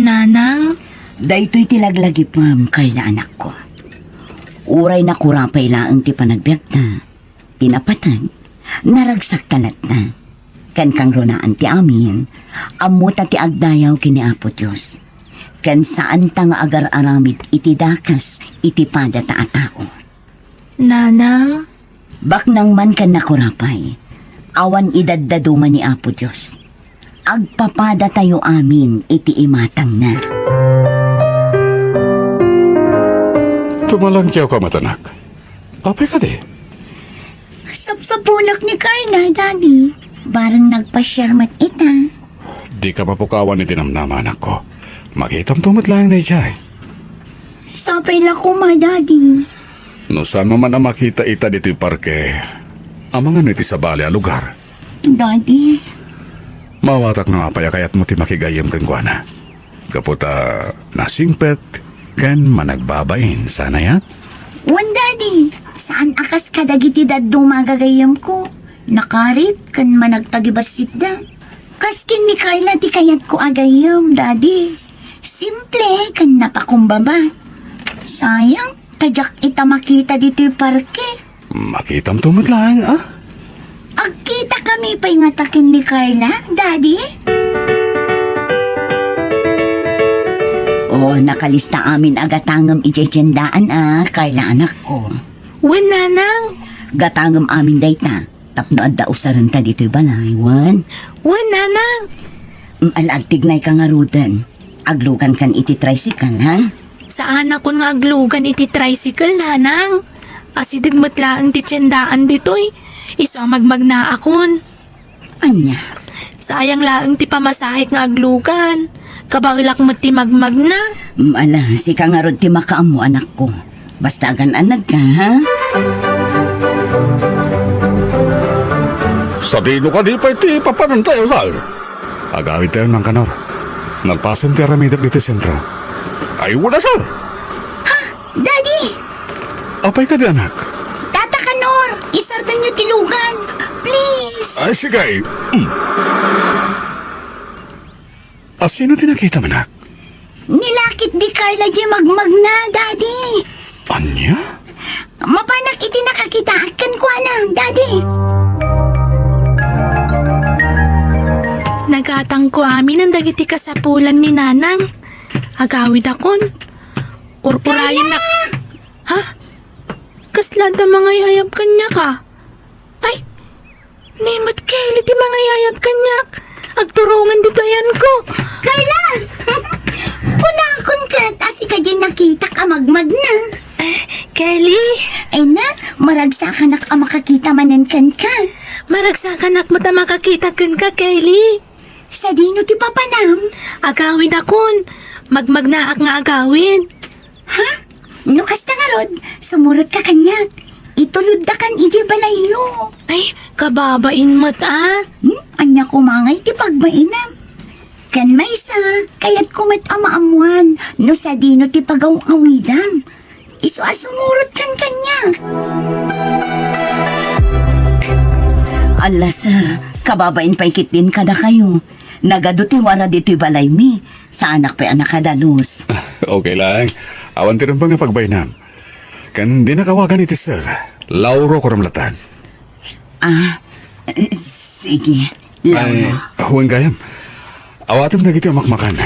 Nanang, Daytoy tilaglagi pam, Carla anak ko. Uray na kurapay laang ti panagbiag ta. Tinapatag, naragsak talat na. Kan kang runaan ti amin, amuta ti agdayaw kini Apo Diyos. Kan saan ta nga agar-aramid iti dakas, iti pada ta atao. nanang, Baknang man kan nakurapay, awan idaddaduman ni Apo Diyos. Agpapada tayo amin iti imatang na. Tumalangkyaw ka matanak. Apay ka di. Sapsapulak ni Carla, Daddy. Barang nagpa-share ita. Di ka mapukawan ni tinamnama anak ko. Makitam tumot lang na ijay. Sapay la ko, ma, Daddy. No saan mo man na makita ita dito yung parke. Ang mga niti sa bali a lugar. Daddy, Mawatak na apaya kayat mo ti makigayam kan kuana. Kaputa nasingpet kan managbabain sana ya. wan, Daddy. Saan akas kadagiti daddo magagayam ko? Nakarit kan managtagibasit da. Kaskin ni Carla ti kayat ko agayam, Daddy. Simple kan napakumbaba. Sayang, tadyak ita makita dito yung parke. Makitam tumot lang ah. Agkita kami pa'y ngatakin ni Carla, Daddy? Oh, nakalista amin agatangam ijejendaan Carla anak ko. wen nanang, Gatangam amin dayta. Tapno adda usaran ta dito'y balay, wan. wen nanang. Alagtignay ka nga rudan. Aglugan kan iti tricycle, ha? Sa anak ko nga aglugan iti tricycle, nanang. Asidigmat laang ti tiyendaan dito'y. Iso ang magmagna akon. Anya, Sayang laang ti pamasahik nga aglugan. Kabarilak mo ti magmagna. ala, si ka nga rod ti makaamu anak ko. Basta agan-anad ka, ha? Sabino ka di pa iti papanantay sal. Agawid tayo ng kanor. Nagpasan ti aramidak dito sentro. Ay wala sal. Daddy! Apay ka di anak. Tata Kanor! Isartan niyo tilugan! Please! Ay sige. Sino tinakita mo anak? Nilakit di Carla di magmagna, Daddy! Anya? Mapanak iti nakakitaakan ko na, Daddy! Nagatang ko amin ang dagiti kasapulan ni nanang. Agawid akon. Urpurayan na. Ha? Kasla da mga yayap kanya ka. Ay, Nimat Kelly ti mga yayap kanyak. Agturungan dito yan ko. Carla! Punakon ka, tasi ka dyan nakita ka magmagna. Kelly, Ay na, maragsakan ka makakita manankan ka. maragsakan mo ta makakita kan ka, Kelly. Sa dino ti papanam. Agawid akon. Magmagnaak nga agawid. Ha? Nukas na nga rod, sumurot ka kanyak. Itulod da kan iti balayo. Ay, kababain mo't Anya kumangay ti pagbainam. Kan maysa, kayat kumat amaamuan, no sa dino ti pagaw awidam. Iso asumurot kan kanyak. Allah sir, kababain pa ikit din kada kayo. Nagaduti wara dito'y balay mi. Sa anak pa anak kadalos. Okay lang. Awan ti rin ba nga pagbainam? Kan di nakawagan iti sir. Lauro ko ramlatan. Sige. Ay, Lauro. huwag gayam. Awatim na giti makmakan.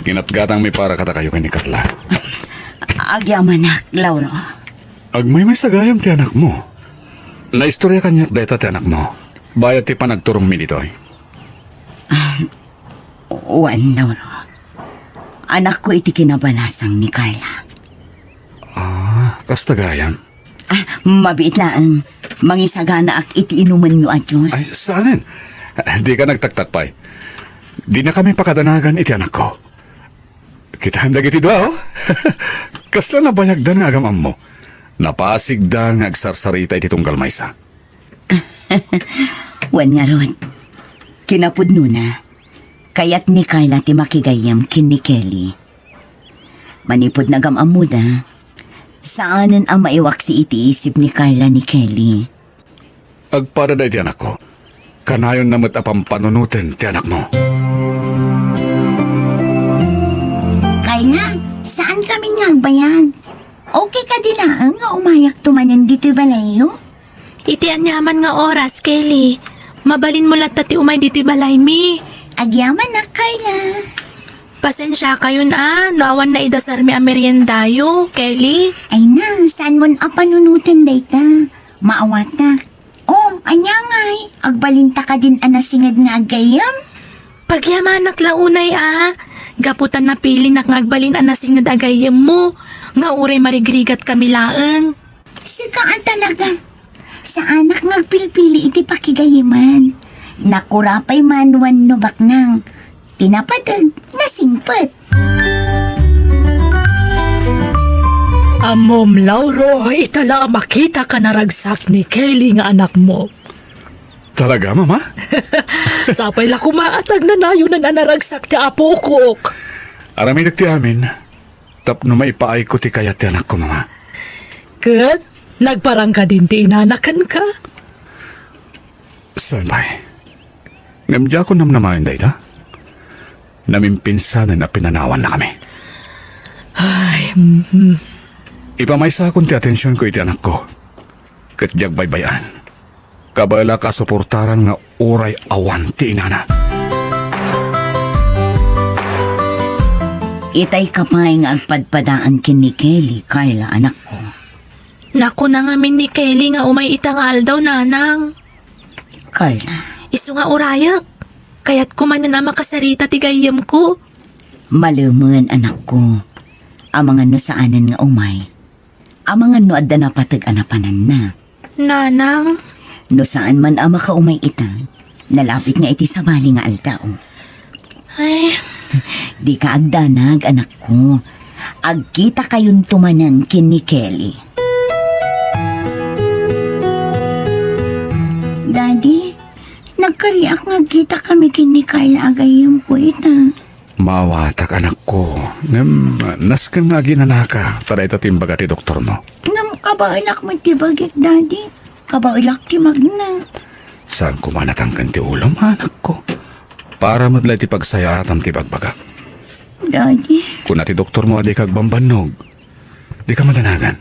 Ginatgatang may para kata kayo kay ni Carla. Agyamanak, Lauro. Agmay may sagayam ti anak mo. Naistorya kanyak deta ti anak mo. Bayat ti panagturong mi ditoy. Uwan, Lauro. Anak ko iti kinabalasang ni Carla. Kastagayam. Mabit lang. Mangisagana ak iti inuman nyo at Diyos. Ay, saanin? Di ka nagtaktakpay. Di na kami pakadanagan iti anak ko. Kita handag iti dua, oh. Kasla na bayagdan nga agamam mo. Napasigdan nga agsarsarita iti tunggal maysa. Wan nga Rod. Kinapudno na. Kayat ni Carla ti makigayam kin ni Kelly. Manipod na gamamuda. Saanan ang maiwak si iti isip ni Carla ni Kelly? Agpada da iti anak ko. Kanayon na panunutin ti anak mo. Carla, saan kami nagbayag? Okay ka dilaan nga umayak tumanan dito'y balayo? Iti anyaman nga oras, Kelly. Mabalin mo lang tati umay dito'y balay mi. Agyaman na, Carla. Pasensya kayo na, naawan na idasar mi ang meriendayo, Kelly. Ay na, saan mo na panunutin dayta? Maawat na. Oh, anyangay. Agbalinta ka din anasingad nga agayam? Pagyamanak launay gaputan na pili na nga agbalin anasing nga dagayem mo. Nga uray marigrigat kami laeng. Sikaan talaga. Sa anak ngagpilpili iti pakigayiman. Nakurapay manuan no baknang. Pinapadag na singpet. Amom, Lauro, itala makita ka naragsak ni Kelly nga anak mo. Talaga, mama? Sapay la kumaatag na nayo na naragsak ti apokok. Arami nagti amin. Tapno maipaay ko ti kayat ti anak ko, mama. Kat, nagparang ka din ti inanakan ka. Saan ba'y? Ngamdya ko namnamayin da ita. Namimpinsanan na pinanawan na kami. Ay, Ipamaysa akong ti atensyon ko iti anak ko. Katjag baybayan. Kabala ka suportaran nga uray awan ti inana. Itay kapay nga agpadpadaan kin ni Kelly, Carla, anak ko. Naku na nga min ni Kelly nga umay itang aldaw nanang. Carla, Isu nga urayak. Kaya't kumanan na makasarita ti gayem ko. maluman anak ko. Amangan no saanan nga umay. Amangan no adda na patag-anapanan na. Nanang, No saan man ama ka umay ita. Nalapit nga iti sabali nga altao. ay, Di ka agdanag, anak ko. Agkita kayong tumanan kin ni Kelly. Daddy, nagkariak nga kita kami kin ni Carla agayam ko ita. Mawatak anak ko. Naskan nga ginanaka para ito timbaga ti doktor mo. Ngam kabailak mo tibagik, Daddy. Kabailak ti magna. Saan kumanatangkan ti ulam, anak ko? Para madlay ti pagsaya atam ti bagbaga. Daddy, Kung ti doktor mo adi kag bambanog, di ka madanagan.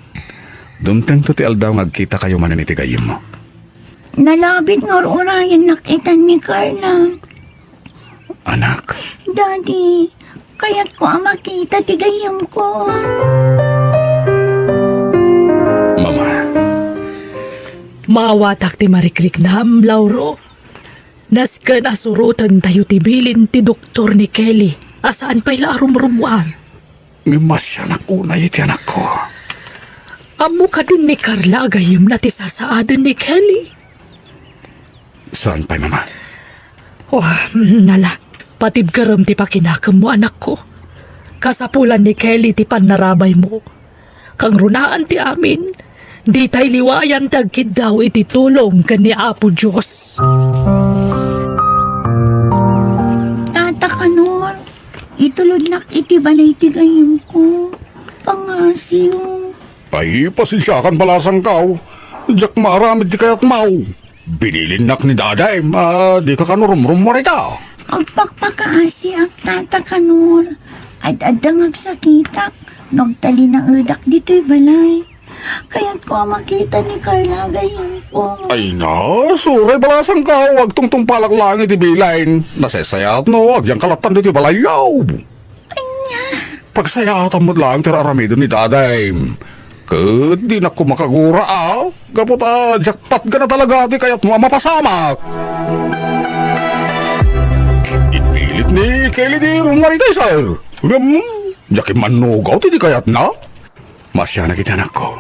Dumteng to ti aldaw ngagkita kayo manan iti gayim mo. nalabit nga orayan nakitan ni Carla. Anak, Daddy, kaya't ko ang makita tigayam ko. mama, maawatak ti marikrik na Lauro. Naskan asurutan tayo ti bilin ti doktor ni Kelly. Asaan pa'y laarumrumuan? masya nakunay iti anak ko. Amo ka din ni Carla agayim na ti sasaadan ni Kelly. Saan pa'y mama? Wah, nala. Patib garam ti pakinakam mo anak ko. Kasapulan ni Kelly ti panarabay mo. Kang runaan ti amin. Di tay liwayan tagkid daw iti tulong kan ni Apo Diyos. Tata Kanor, itulod iti balay tigayam ko. Pangasiw. Ay, pasensyakan balasang kao. Diyak maaramid di kayat mau. Binilin nak ni daday, di ka kanurumrum mo rita. Agpakpakaasi ang Tata Kanor. At adang agsakitak. Nagtali ng udak dito'y balay. Kaya't ko makita ni Carla gayon ko. Ay na, suray balasang ka, wag tungtong palak lang iti bilain. Nasesayat no, wag yang kalatan iti balayaw. Pagsayatan mo lang, tira aramido ni daday. Kat di na ko makagura Kaputa, jackpot ka na talaga di kaya't mo mapasamak. Ipilit ni Kelly di rumaritay, sir. Jakim manugaw ti di kaya't na. Masya na kita anak ko.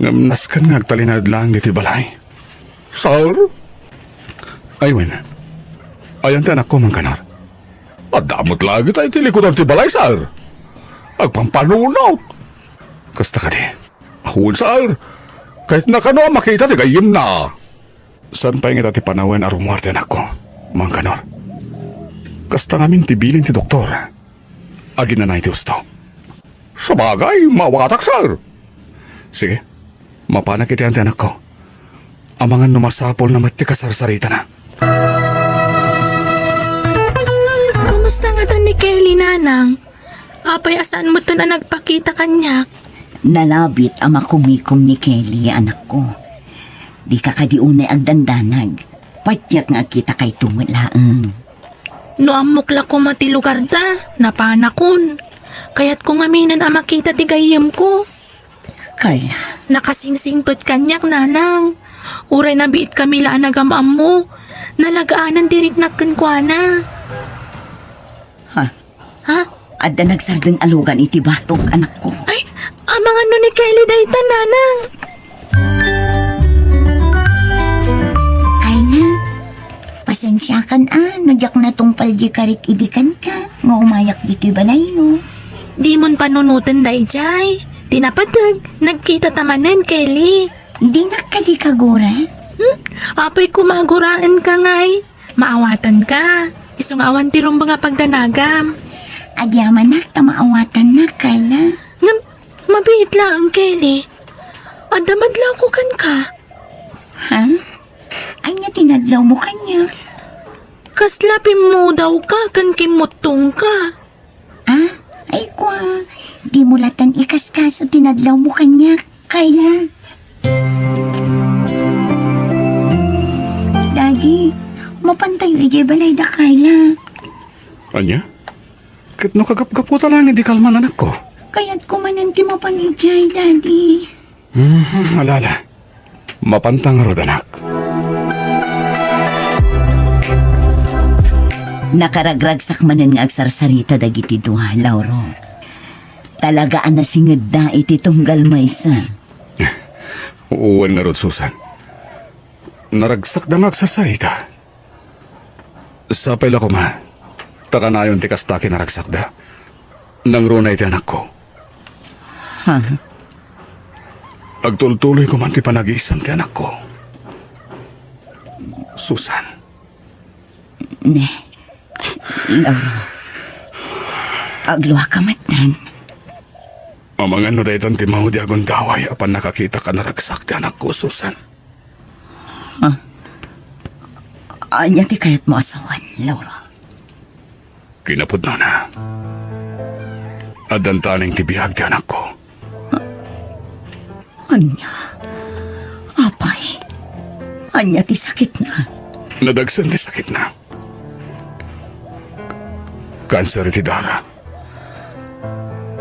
Ngamnas kan ngagtalinad lang diti balay. Sir? Aywen. Ayan ti anak ko, mangkanar. At damot lagi tayo tilikudan ti balay, sir. Agpampanunaw. Kasta ka di. Ahun, sir. Kahit na kano makita di gayim na. San pa yung itati panawen arumuarte anak ko, mangkanar. Kasta ngamin tibilin ti doktor. Agin na na iti gusto. Sa bagay, mawatak, sir. Sige, mapanak iti anak ko. Amangan numasapol na mati kasarsarita na. Kumusta nga to ni Kelly, nanang? Apay, asaan mo to na nagpakita kanya? Nalabit ang makumikom ni Kelly, anak ko. Di ka kadiunay agdandanag. Patyak nga kita kay tumulaang. No amukla ko mati lugar da, napanakon. Kaya't kung aminan ang makita ti gayem ko. Carla, Nakasingsingpot kanyak, nanang. Uray na biit kami laan nagamam mo. Nalagaanan dirit nagkankwana. ha? Ha? Adda nagsardeng alugan iti batok, anak ko. Ay, amang ano ni Kelly daytan, nanang. Carla, pasensya kan nagyak na tong paldi karik idikan ka. Nga umayak dito balay no. Di mon panunutan dayjay. Tinapatag, nagkita tamanan, Kelly. Hindi na ka di kagura. Apay kumaguraan ka ngay. Maawatan ka. Isong awan tirong mga pagdanagam. Agyaman na, tamaawatan na, Carla. Ngam, mabiit lang, Kelly. Adamadlaw ko kan ka. Ha? Anya tinadlaw mo kanya. Kaslapin mo daw ka, kan kimutong ka. Ay kwa, di mo latan ikaskaso tinadlaw mo kanya, Carla. Daddy, mapantayo balay da, Carla. Anya? Kit no kagap-gaputa lang hindi kalman anak ko. Kaya't kumananti mapanijay, Daddy. Alala. Mapantang rod anak. Nakaragragsak manan nga agsarsarita dagiti duha, Lauro. Talagaan na singid na iti tunggal maysa. Uwan nga rod, Susan. Naragsak na magsasarita. Sa pala ko ma, takanayon ti kastaki naragsak da. Nang runay ti anak ko. Ha? Agtultuloy ko man ti panag-iisang ti anak ko. Susan. Ne. Lauro. Agluha ka matan. Amang ano daytan ti mahudi agon daway apan nakakita ka naragsak ti anak ko, Susan. Anya ti kayat mo asawan, Lauro. Kinapod na. Adantaning ti bihag ti anak ko. Anya? Apay. Anya ti sakit na. Nadagsan ti sakit na. Kanser ti dara.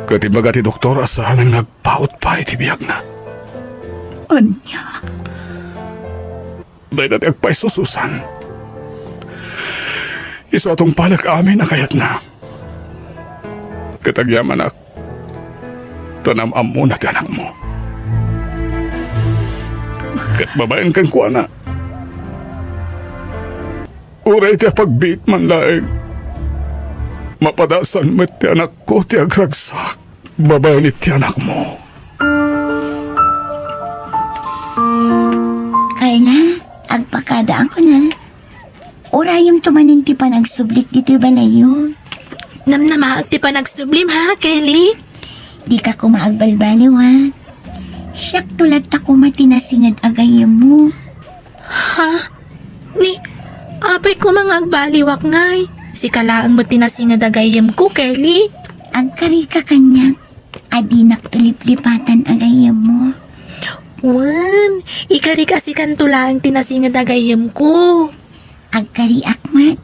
Katibaga ti doktor asahan ang nagpaut pa iti bihag na. Anya? Dahil dati agpay sususan. Iso atong palag amin na kayat na. Katagyaman ak. Tanamam mo na ti anak mo. Kat babayan kan kuha na. Uray ti pagbit man laeng. Mapadasan mo ti anak ko ti agragsak. Babayan ti anak mo. Carla, agpakadaan ko na. Orayom tumanin ti panagsublik dito balayo. Namnamaag ti pa nagsublim ha, Kelly? Di ka kumaagbalbaliw ha. Siyak tulad ta kumatinasingad agayem mo. Ha? Ni, apay ko mga agbaliwak ngay. Si kalaang mo tinasingad agayem ko, Kelly. Agkari ka kanya. Adi naktuliplipatan agayam mo. Wan, ikari kasi kantulang tinasingad agayam ko. Agkari akmat.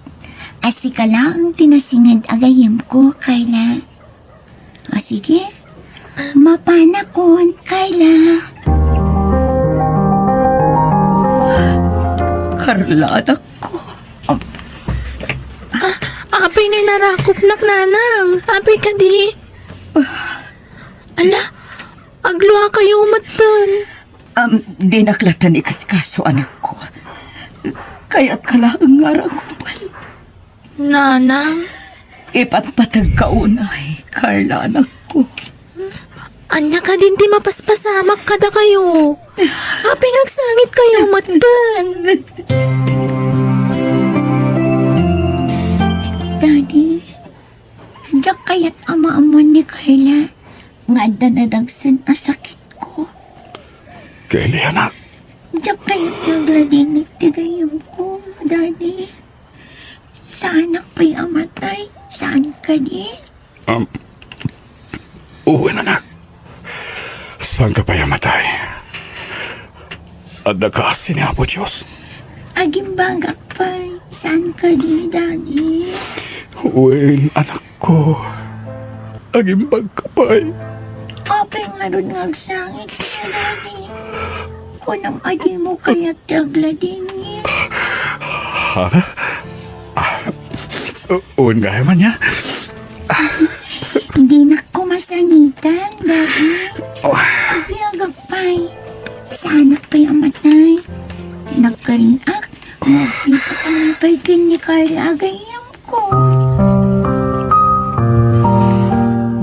Asi ka lang tinasingad agayam ko, Carla. O sige, mapana kon, Carla. Carla, anak ko. Apay na narakop nak nanang. Apay ka di. Ala, agluha kayo matan. Di naklatan ni kaskaso, anak ko. Kaya't kalaang ngarakupan. Nanang, Ipatpatag kaunay, Carla, anak ko. anya ka din di mapaspasamak kada kayo. Apay nagsangit kayo matan. Daddy, diyak kaya't ama-amon ni Carla. Nga danadagsan asakit ko. Kelly, anak. Diyak kaya't nagladingit tigayam ko, Daddy. Saan anak pa'y amatay? Saan ka di? Uwi, anak. Saan ka pa yamatay? At nagkaasin niya po, Diyos. Agimbagak pa'y. Saan ka di, Daddy? Uwi, anak ko. Agimbag ka pa'y. Apay nga ron ngagsangit siya, Daddy. Kunang adi mo kaya't nagladingit. Ha? Uwi, gaya man niya. Hindi na ko masangitan, Daddy. Agiyagak pa'y. Saan anak pa'y amatay? Nagkariak. Magkita kami pa'y ni Carla agayam ko.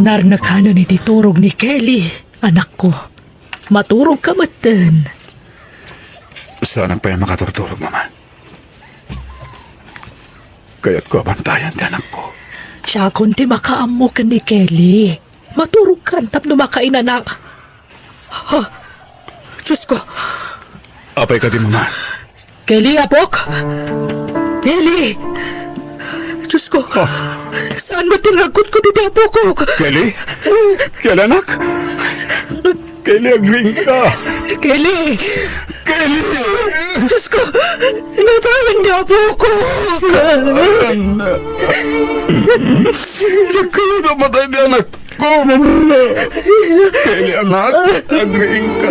Narnakano ni titurog ni Kelly, anak ko. Maturog ka matan. Saan pa yung makaturturog, Mama? Kaya't ko abantayan ti anak ko. Siya kunti makaamo ka ni Kelly. Maturog ka, tapno makainanak. Ha? Diyos ko. Apay ka di, Mama. Kelly, apok! Kelly! Diyos ko. Saan ba tinagot ko dito, apok ko? Kelly? Kelly, anak? Kelly, agring ka. Kelly! Kelly! Diyos ko! Inatayin niya po ko! Kaya namatay di anak ko, Mama. Kelly, anak, agring ka.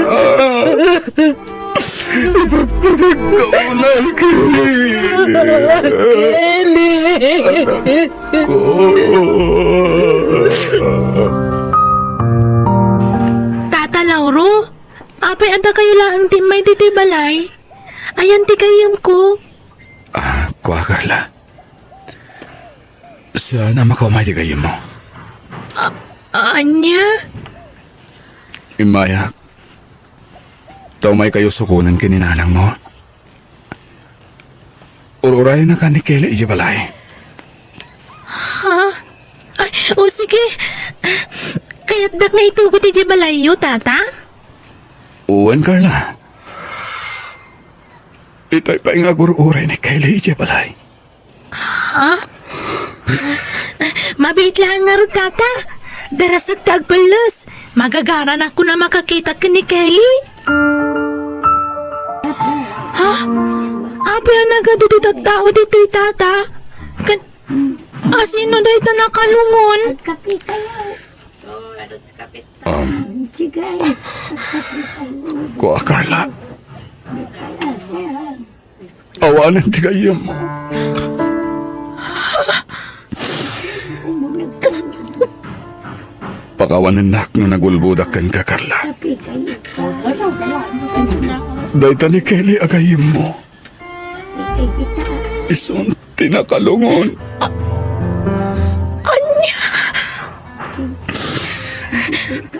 Ipagpatag ka unay, Kelly. Kelly! Tata Lauro, apay anda kayo lang timay dito balay. Ayan ti kayam ko. Kuha, Carla. Saan ang makamay di kayo mo? Anya? Imayak. Taumay kayo sukunan kininanang mo. Ururay na ka ni Kelly ijibalay. Ay, o sige. Kaya't dak nga itugot ti balayo, tata? Uwan, Carla. Itay pa nga gururay ni Kelly ijibalay. Mabait lang nga ron, tata. Darasag tagpalas. Magagaran ako na makakita ka ni Kelly. Ha? Apay ang nagadito tao dito, tata. Asino dahi ta nakalungon? Kapi kayo. Sigay. Kuha, Carla. Awanan di kayo mo. Pakawanan nak no nagulbudakan ka, Carla. Kapi kayo. Dahita ni Kelly agayim mo. Isun tinakalungon. Anya?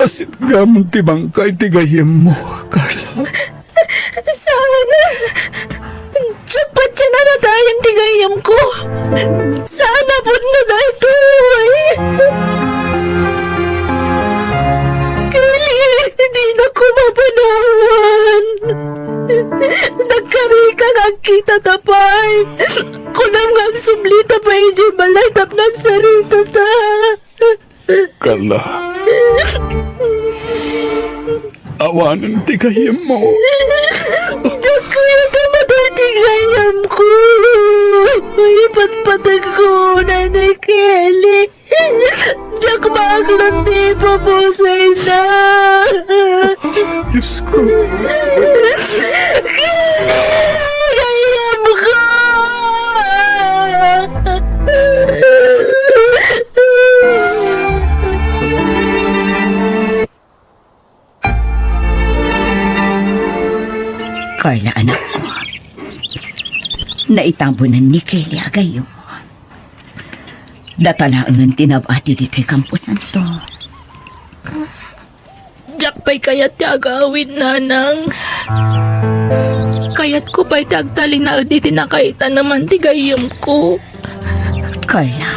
Asit gamon ti bangkay ti gayim mo, Carla. Sana. Dapat siya na nadayan tigayam ko. Sana po na dahil tuway. Kelly, hindi na ko mapanawan. Nagkarika nga kita tapay. Kunang nga sublita pa balay tap nagsarita ta. Carla. tawanan ti kayam mo. Kuya, tamatay tingayam ko. Ay, patpatag ko, Nanay Kelly. Diyak maaglan di pa po sa ina. Diyos ko. Kayam ko. Carla, anak ko. Naitambunan ni Kelly agayo. Datalaangan tinabati dito'y kampusan to. Diyak pa'y kayat agawin, nanang. Kayat ko pa'y tagtali na di tinakaita naman tigayam ko. Carla,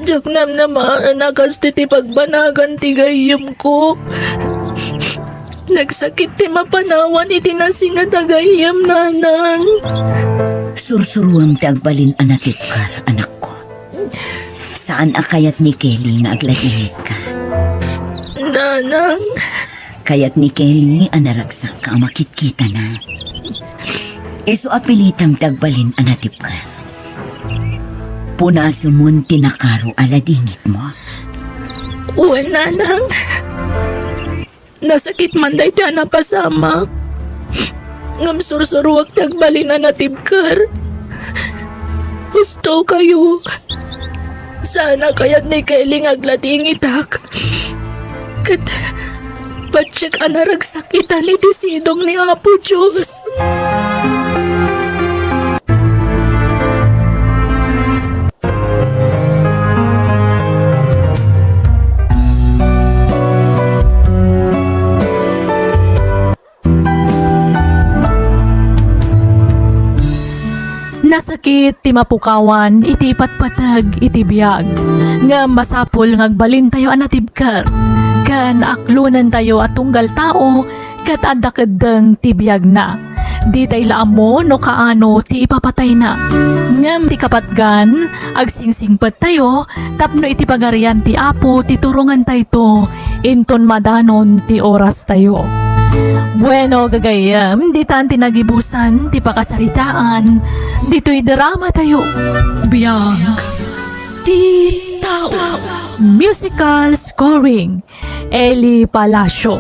Diyak naman nakas ti pagbanagan tigayam ko. Nagsakit ti mapanawan iti nasinga tagayam, nanang. sursuruam ti agbalin anatikar, anak ko. Saan akayat ni Kelly nga agladingit ka? Nanang, Kayat ni Kelly anaragsak ka makitkita na. Iso apilitam ti agbalin anatipkar. Punasamon tinakaro aladingit mo. uwan, nanang. Nasakit man day tiyan na pasamak. Ngam sursuruwag tagbali na natibkar. Gusto kayo. Sana kaya't ni Kelly aglating itak. Kat patsyak anaragsakitan ni Disidong ni Apo Diyos. Nasakit ti mapukawan, iti patpatag, iti biyag. Nga masapul ngagbalin tayo anatibkar. Kan aklunan tayo at tunggal tao, kat adakadang ti biyag na. Di tay laam mo no kaano ti ipapatay na. Ngam ti kapatgan, agsingsingpet tayo, tapno iti pagarian ti apo, ti turungan tayo to, inton madanon ti oras tayo. Bueno, gagayam, di tan tinagibusan, ti pakasaritaan, dito'y drama tayo. Biyag, ti tao. Musical scoring, Eli Palacio.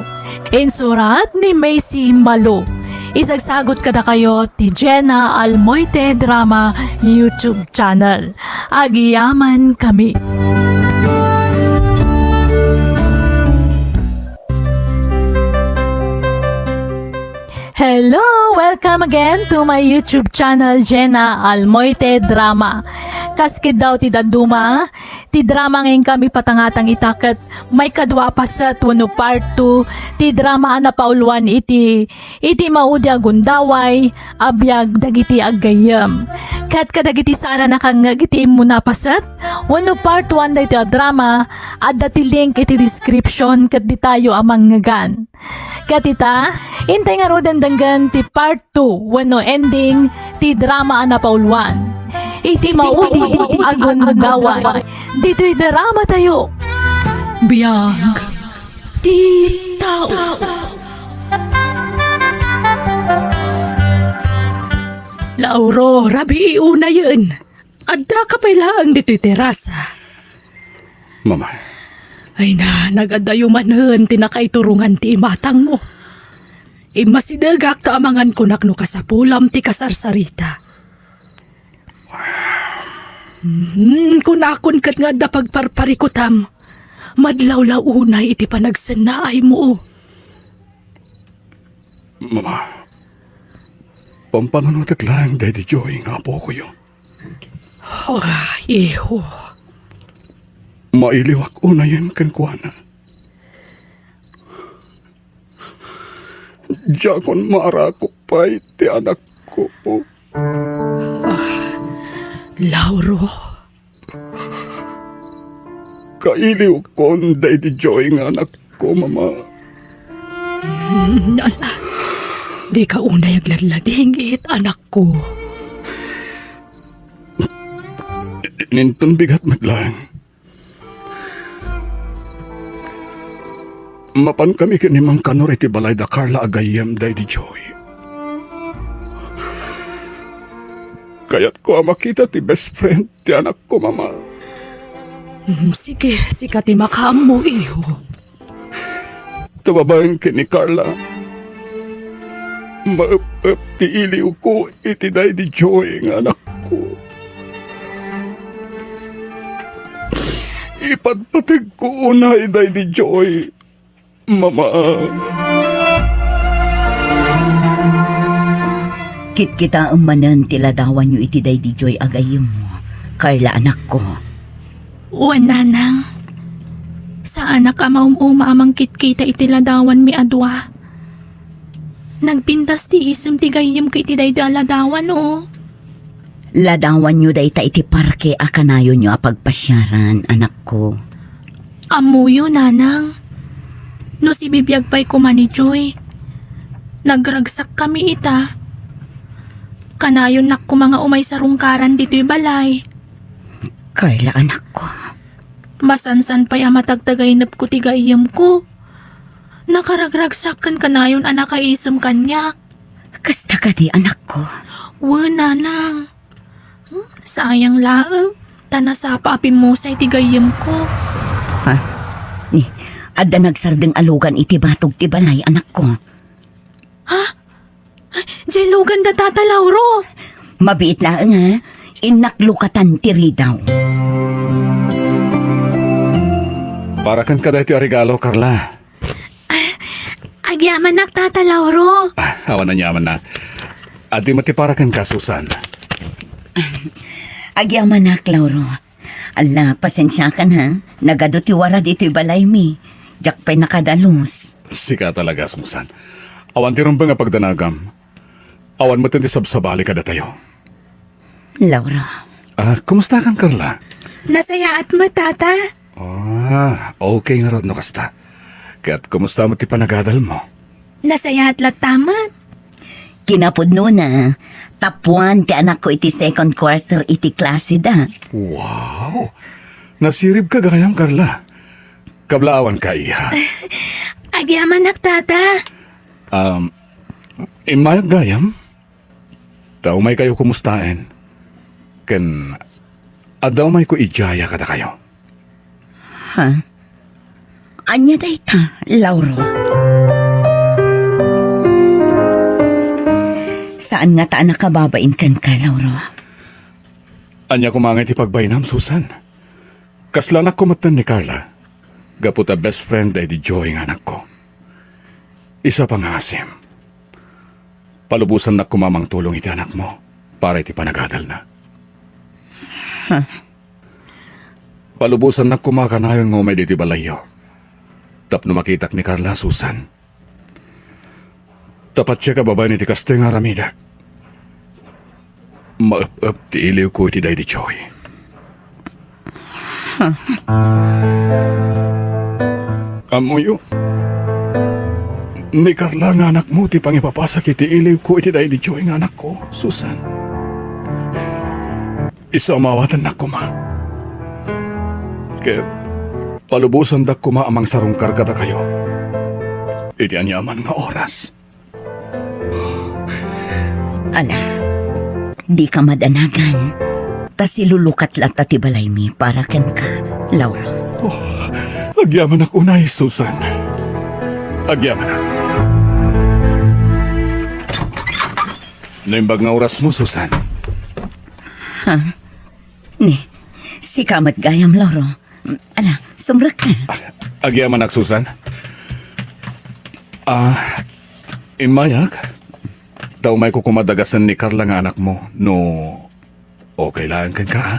Insurat ni Macy Malo. Isagsagot kada kayo ti Jenna Almoite Drama YouTube channel. Agiyaman kami. Hello! Welcome again to my YouTube channel, Jenna Almoite Drama. Kaskid daw ti daduma, ti drama ngayon kami patangatang itakat, may kadwa pa sa tuno part 2, ti drama na pauluan iti maudi agundaway, abiyag dagiti agayam. Kat kadagiti sana nakangagiti muna pasat, wano part 1 da iti drama, at dati link iti description kat di tayo amang ngagan. Katita, intay nga ro dandanggan ti part 2, wano ending ti drama na pauluan. Iti maudi agon magdaway. Dito'y drama tayo. Biyag. Ti tao. Lauro, rabi iuna yun. Adda ka pa'y laang dito'y terasa. Mama, Ay na, nagadayumanan tinakaiturungan ti imatang mo. Imasidagak ta amangan kunak no kasapulam ti kasarsarita. Kunakon kat nga da pagparparikutam, madlawlaw unay iti panagsanaay mo. mama. Pampanganutak lang, Daddy Joey, nga po ko yun. Iho. Mailiwak una yan kankwana. Jakon marakop pa iti anak ko. Lauro. Kailiw ko ang Daddy Joey nga anak ko, mama. Ala, di ka unay agladlading it, anak ko. Ninton bigat maglang. Mapan kami kinimang kanor iti balay da Carla agayam day di Joy. Kaya't ko makita ti best friend ti anak ko, mama. Sige, sikati makaam mo iyo. Tababayan kini Carla. Maap ti iliw ko iti day di Joy ng anak ko. Ipagpatig ko una iday di Joy, mama. Kit kita manan tiladawan nyo iti day di Joy agayim mo. Carla anak ko. Uwan nanang. Sa anak amaum-uma amang kitkita itiladawan mi adwa. Nagpintas ti isem ti gayem ko iti day daladawan o. Ladawan nyo day ta iti parke akanayo nyo apagpasyaran anak ko. Amuyo nanang. No si bibiyag pa'y kumani Joy. Nagragsak kami ita. Kanayon nak ko mga umay sa rungkaran dito'y balay. Carla anak ko. Masansan pa'y amatagtagaynap ko ti gayem ko. Nakaragragsakan kanayon anak kaisem kanya. Kasta ka di anak ko. Nanang. Sayang laang. Tanasapa apim mo sa iti gayem ko. Ha? Ni, adda nagsardeng alugan iti batog ti balay anak ko. Jelugan da tata Lauro. Mabiit laang ha. Inaklukatan ti ridaw. Para kan kada iti regalo, Carla. Agyaman nak tata Lauro. Awan na nyaman na. At di matiparakan ka, Susan. Agyaman na, Lauro. Ala, pasensya ka na. Nagado ti wara dito balay mi. Jak pa'y nakadalos. Sika talaga, Susan. Awan ti rumbang nga pagdanagam. Awan mo tinti sabsabali kada tayo. Lauro. Kumusta kang, Carla? Nasaya at matata. Okay nga ron no kasta. Kaya't kumusta mo ti panagadal mo? Nasaya at latamat. Kinapod no na. Tapuan ti anak ko iti second quarter iti klase da. Wow! Nasirib ka gayam, Carla. Kablaawan ka, iha. Agyaman nak tata. Imayag gayam? Daw may kayo kumustain. Ken, daw may ko ijaya kada kayo. Ha? Anya day ta, Lauro? Saan nga ta nakababain kan ka, Lauro? Anya kumangit ipagbainam, Susan. Kaslanak kumatan ni Carla. Gaputa best friend ay di Joy ng anak ko. Isa pang asim. Palubusan na kumamang tulong iti anak mo para iti panagadal na. Palubusan na kumakanayon ng umay diti balayo. Tapno makitak ni Carla, Susan. Tapat siya kababay ni ti kaste nga ramidak. Maap-ap ti iliw ko iti day di Joy. Amoyo. Ni Carla nga anak mo ti pangipapasak iti iliw ko iti day di Joy nga anak ko, Susan. Isa mawatan na kuma. Kaya palubusan da kuma amang sarong kargada kayo. Iti anyaman nga oras. Ala, di ka madanagan. Ta silulukat lang ta ti balay mi para ken ka, Lauro. Agyaman ako unay, Susan. Agyaman na. Naimbag nga oras mo, Susan. Ni, si kamat gayam, Lauro. Ala, sumrak ka. Agyaman ak, Susan. Imayak. Daw may kukumadagasan ni Carla nga anak mo, no okay lang kan ka, ha?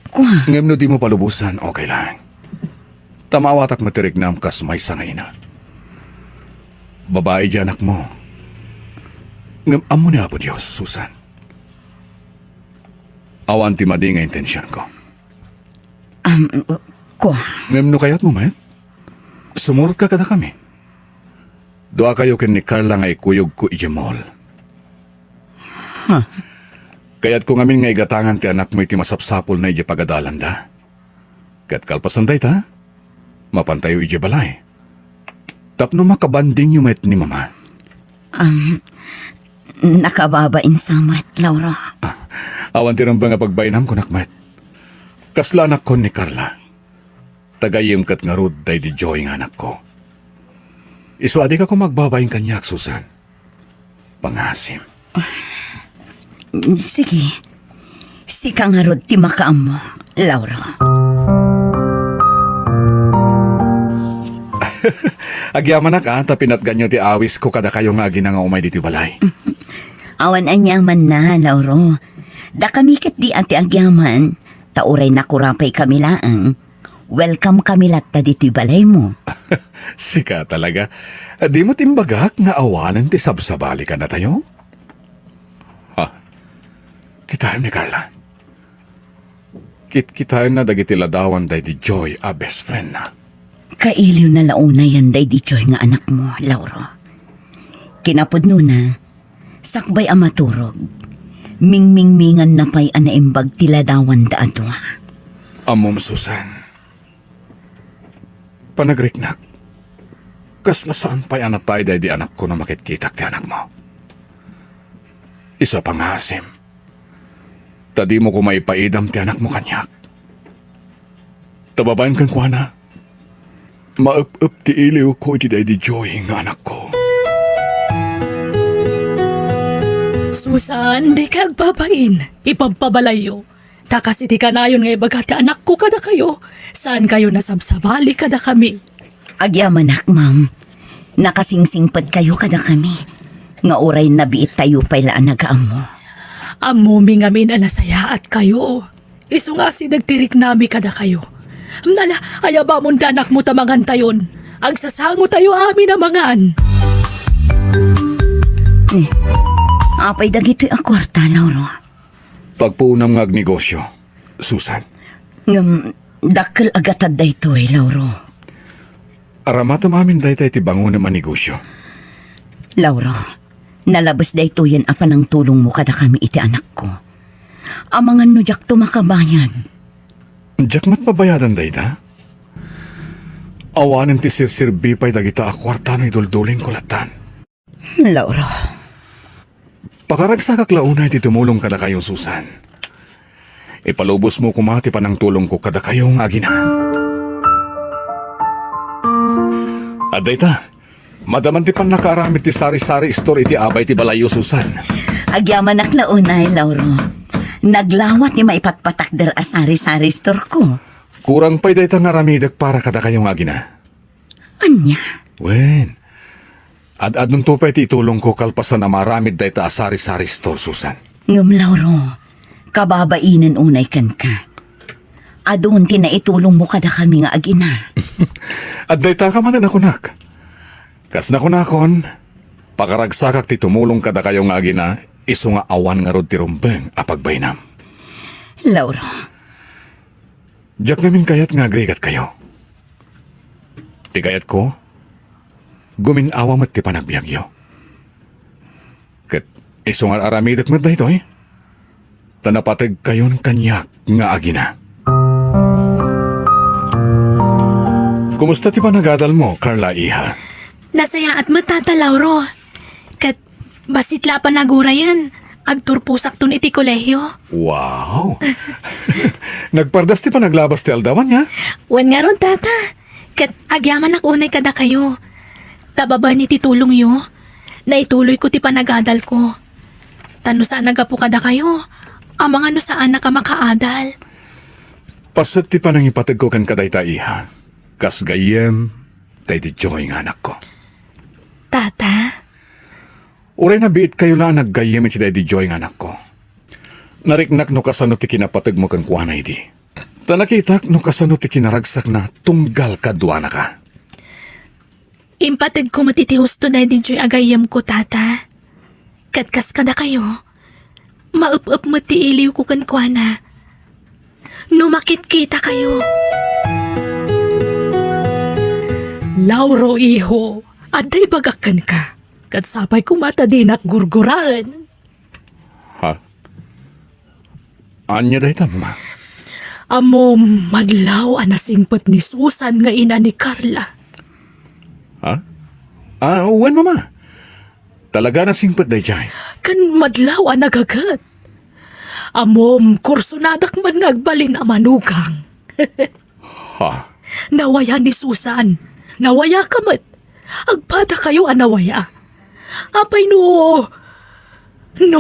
Kuha. Ngam no di mo palubusan, okay lang. Tamawatak matirignam kas may sangay na. Babae di anak mo. Ngam amo niya po Diyos, Susan. Awan ti madi nga intensyon ko. Kuha. Ngam no kayat mo, met? Sumurot ka kada kami. Doa kayo ken ni Carla nga ikuyog ko ijemol. Kaya't kung amin nga igatangan ti anak mo iti masapsapol na iti pagadalan da. Kaya't kalpasan day ta. Mapantayo ije balay. Tapno makabanding yung met ni mama. Nakababain samat, Lauro. Awan tirang ba nga pagbainam ko nakmet. Kasla anak ko ni Carla. Tagayim kat nga rod day di Joy nga anak ko. Iswadi ka kung magbabayin kanyak, Susan. Pangasim. Sige. Si kang harod ti makaam mo, Lauro. Agyaman na ka, tapinat ganyo ti awis ko kada kayo nga ginanga umay dito balay. Awan anyaman na, Lauro. Da kami kat di ati agyaman, tauray na kurapay kami laang. Welcome kami latta dito balay mo. Sika talaga. Di mo timbagak nga awanan ti sabsabali ka na tayo? Ha? Kitaan ni Carla. Kitaan na dagiti ladawan day di Joy a best friend na. Kailiw na launa yan day di Joy nga anak mo, Lauro. Kinapod na, sakbay ang maturog. Ming-ming-mingan na pa'y anaimbag tiladawan da ato. Amom Susan. Panagriknak. Kasla saan pa'y anapay day di anak ko na makitkitak ti anak mo. Isa pang asim. Tadi mo ko maipaidam ti anak mo kanyak. Tababayan kan kwa na. Maup-up ti iliw ko di day di Joy nga anak ko. Susan, di ka agbabain. Ipagpabalayo. Takas iti kanayon nga ibagati anak ko kada kayo. Saan kayo nasabsabali kada kami? Agyamanak, ma'am. Nakasingsingpad kayo kada kami. Nga oray nabiit tayo pa'y laan nagaam mo. Amumi nga min anasaya at kayo. Isu nga si nagtirik nami kada kayo. Nala, ayaba mong danak mo tamangan tayon. Agsasango tayo amin namangan. Apay dagito'y akwarta, Lauro. Pagpunam nga negosyo, Susan. Ngam, dakkel agatad da ito Lauro. Aramatam amin day ti bango naman negosyo. Lauro, nalabas da ito yan apa ng tulong mo kada kami iti anak ko. Amangan no jak to makabayad. Diyak mat mabayadan day ta? Awanin ti sir-sirbi pa'y dagita akwarta no idulduling kulatan. Lauro, Pakaragsak launay ti tumulong kada kayong Susan. Ipalubos mo kumati pa ng tulong ko kada kayong agina. At dayta, madaman ti pan nakaaramit ti sari-sari store iti abay ti balayo Susan. agyamanak na unay, Lauro. Naglawat ni maipatpatak der asari-sari store ko. Kurang pa'y dayta nga ramidak para kada kayong agina. Anya? Wen, ad nung tupay ti itulong ko kalpasan na maramid dayta asari-sari store Susan. Ngam, Lauro, kababainan unay kan ka. Adun tinaitulong mo kada kami nga agina. At dayta ka man ako nak. Kas na kunakon, pakaragsakak ti tumulong kada kayong agina, iso nga awan nga rod ti rumbeng apagbainam. Lauro, Diyak namin kayat nga agregat kayo. Ti kayat ko, guminawa mat ti panagbiagyo. Kat iso nga aramidak mat da ito eh. Tanapatag kayon kanyak nga agina. Kumusta ti panagadal mo, Carla Iha? Nasaya at matata, Lauro. Kat basitla pa nagura yan. Agturpusak ton iti kolehyo. Wow! Nagpardas ti panaglabas ti aldawan niya? Wan nga ron, tata. Kat agyaman ak unay kada kayo. Tababa ni titulong yo. Naituloy ko ti panagadal ko. Tano saan nagapu kada kayo? Amang ano saan na ka makaadal? Pasat ti panang ipatag ko kan kadayta Iha. Kas gayem, tay di Joy nga anak ko. Tata? Uray na biit kayo lang naggayem iti day di Joy nga anak ko. Nariknak no kasano ti kinapatag mo kan kuhanay di. Tanakitak no kasano ti kinaragsak na tunggal kadwana ka. Impatid ko matiti husto na di Joy agayam ko, tata. Katkas kada kayo. Maup-up mo ti iliw ko kan kuhana. Numakit kita kayo. Lauro, iho. Aday bagakan ka. Kat sapay kumata din at gurguraan. Ha? Anya day ta, ma? Amo madlaw anasingpet ni Susan nga ina ni Carla. Ha? Uwan mama. Talaga na singpet day jay. Kan madlaw nagagat. Amom kursunadak man nagbalin a manugang. Ha? Nawaya ni Susan. Nawaya kamat. Agpada kayo anawaya. Apay no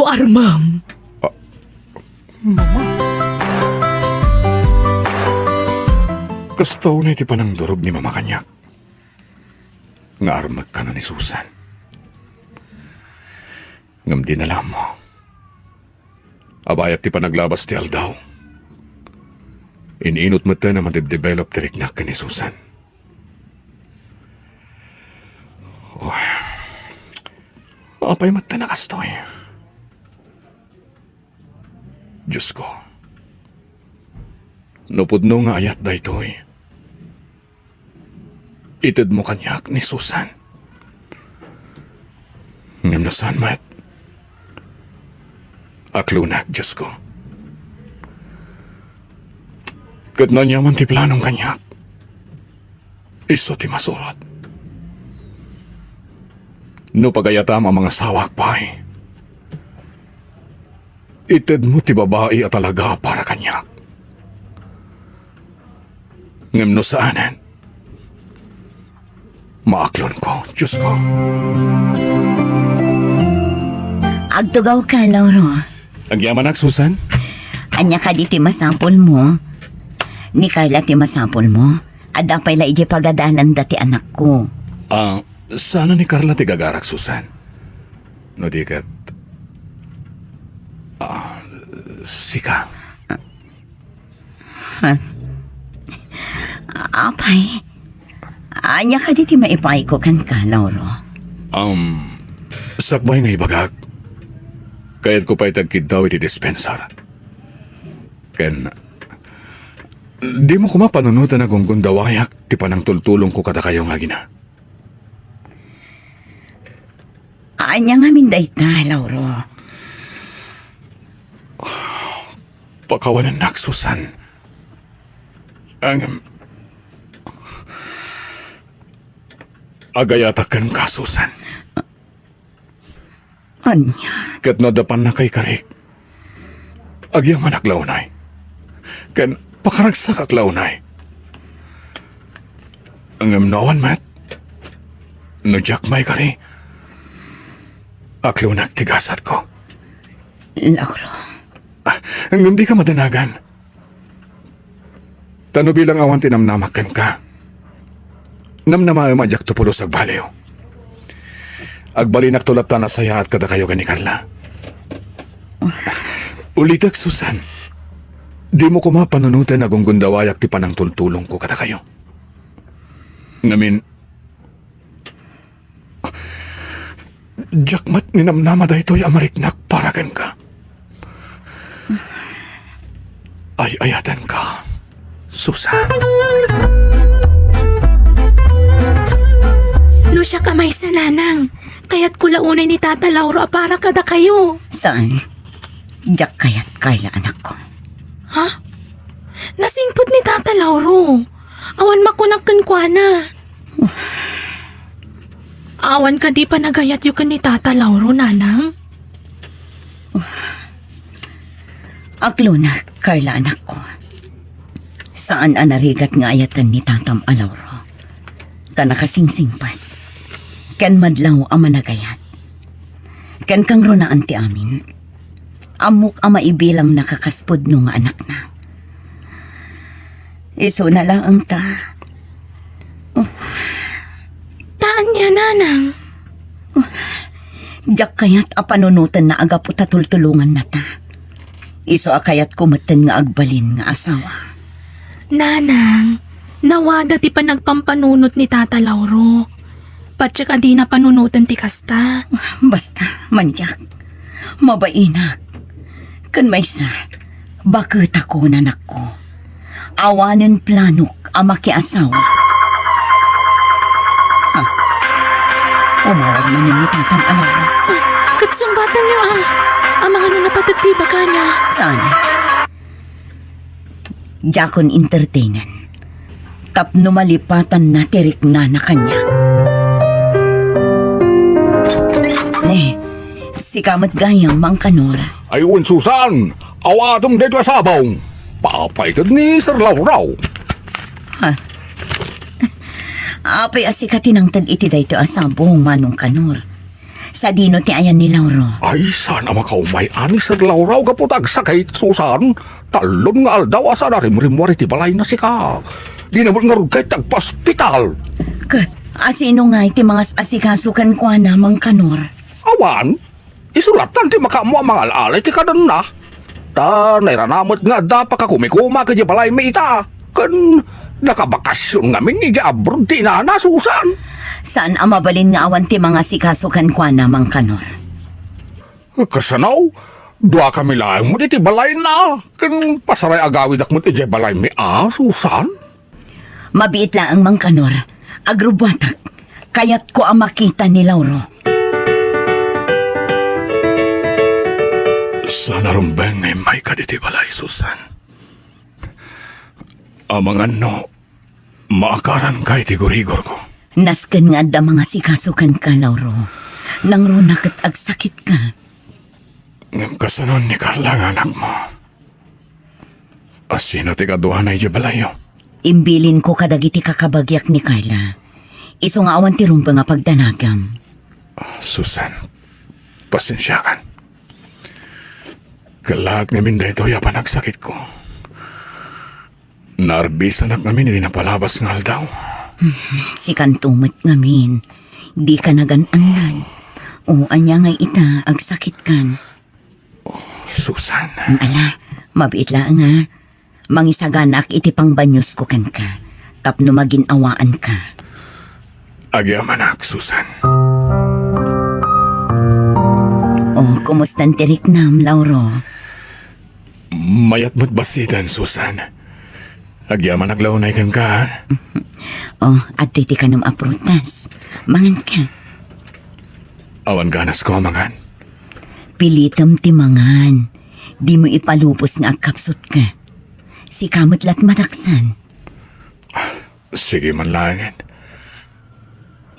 armam. Gusto na iti panang durog ni mama kanyak. Nga armag ka na ni Susan. Ngam di nalam mo. Abayat ti panaglabas ti Aldaw. Iniinot mo tayo na madidevelop ti riknak ka ni Susan. Oh. Apay mata na kastoy. Diyos ko. Nupudno nga ayat da ito'y. Itid mo kanyak ni Susan. Ngam na saan mat. Aklunak, Diyos ko. Kat na niyaman ti planong kanyak. Iso ti masurot. No pagayatam ang mga sawak pa'y. Itid mo ti babae at talaga para kanyak. Ngam no saanan. Maaklon ko, Diyos ko. Agtugaw ka, Lauro. Agyaman ak, Susan? Anya ka di ti masapol mo. Ni Carla ti masapol mo. Adapay la ije pagadanan dati anak ko. Sana ni Carla ti gagarak, Susan. No di kat... sika. Apay. Anya ka di ti maipay ko kan ka, Lauro. Sakbay nga ibagak. Kaya't ko pa'y tagkid daw iti dispensar. Ken... Di mo kumapanunutan na kung gundawayak ti panang tultulong ko kada kayo nga gina. Anya nga minday ta, Lauro. Pakawanan nak, Susan. Ang... agayatakan ka, Susan. Anya. Kat nadapan na kay karik. Agyaman ak launay. Ken pakaragsak ak launay. Ang amnawan mat. No jak may kari. Ak launak tigasat ko. Lauro. Ang di ka madanagan. Tano bilang awan tinamnamakan ka. Namnama majak tupulos ag baliw. Agbalinak tulad ta na saya at kada kayo gani Carla. Ulitak, Susan. Di mo kumapanunutan na kung gundawayak ti panang tultulong ko kada kayo. Ngamin, jakmat ninamnama da ito'y amariknak paragan ka. Ay ayatan ka, Susan. No siya kamay sa nanang. Kaya't kulaunay ni Tata Lauro para kada kayo. Saan? Diyak kayat Carla, anak ko. Ha? Nasingpot ni Tata Lauro. Awan makunakan kwa na. Awan ka di pa nagayat yung ni Tata Lauro, nanang. Aklo na, Carla, anak ko. Saan anarigat nga ayatan ni Tatam Alauro? Tanakasingsingpan. Ken madlaw ang managayat. Ken kang ronaan ti amin. Amok ang maibilang nakakaspod no nga anak na. Iso na lang ang ta. Taan niya, nanang. Diyak kayat apanunutan na aga po tatultulungan na ta. Iso akayat kumatan nga agbalin nga asawa. Nanang, nawada ti pa nagpampanunot ni Tata Lauro. Patsyak adi na panunutan ti kasta. Basta, manyak. Mabainak. Kan may sa, bakit ako nanak ko? Awanin planok ang makiasawa. Ha? Umawag na ni Tatang Alawa. Katsumbatan niyo ang mga napatagtiba ka niya. Saan? Jakon entertainan. Tapno malipatan na tirik na kanya. Si kamat gayang Mang Kanor. Ayun, Susan! Awatom dito asabong! Papaitan ni Sir Lauraw! Apay asikatin ang tag iti dayto asabong Manong Kanor. Sa dino ti ayan ni Lauro. Ay, sana makaumay ani Sir Lauraw kaputag sakit, Susan! Talon nga aldaw asa na rimrimwari ti balay na sika! Di naman nga rugay tagpa-hospital! Kat, asino nga iti mga asikasukan ko na Mang Kanor. Awan, isulatan ti makamu ang mga alalay ti kanan na. Ta, nairanamot nga da pa ka kumikuma ka di balay may ita. Kan, nakabakasyon ngamin ni abroad ti na Susan. Saan ang mabalin nga awan ti mga asikasukan ko na Mang Kanor? Kasanaw, dua kami lang mo ti balay na. Kan, pasaray agawid ak mo ti balay may Susan. Mabiit lang ang Mang Kanor. Agrubatak. Kaya't ko ang makita ni Lauro. Sana rumbeng ngay may kaditi balay, Susan. Amang ano, maakaran kay tigurigor ko. Nasken nga da mga sikasukan ka, Lauro. Nang runak at agsakit ka. Ngam kasanon ni Carla ang anak mo. Asino ti kaduhan ay balayo? Imbilin ko kadagiti kakabagyak ni Carla. Iso nga awan ti rumpa nga pagdanagam. Susan, pasensya kan. Kalahat ngamin dahito ya panagsakit ko. Narbisan at ngamin hindi napalabas ng aldaw. Si kantumot ngamin. Di ka nagananlan. O anya nga ita agsakit kan. Susan, Ala, mabiit lang nga. Mangisaganak iti pang banyos ko kan ka. Tapno maginawaan ka. agyamanak, Susan. O, kumustan tirik nam, Lauro? Mayat mo't basitan, Susan. Agyaman naglaunay kan ka, ha? O, at titi ka nam aprutas. Mangan ka. Awan ganas ko, mangan. Pilitam ti mangan. Di mo ipalupos nga agkapsot ka. Si kamot lat mataksan. Sige man langin.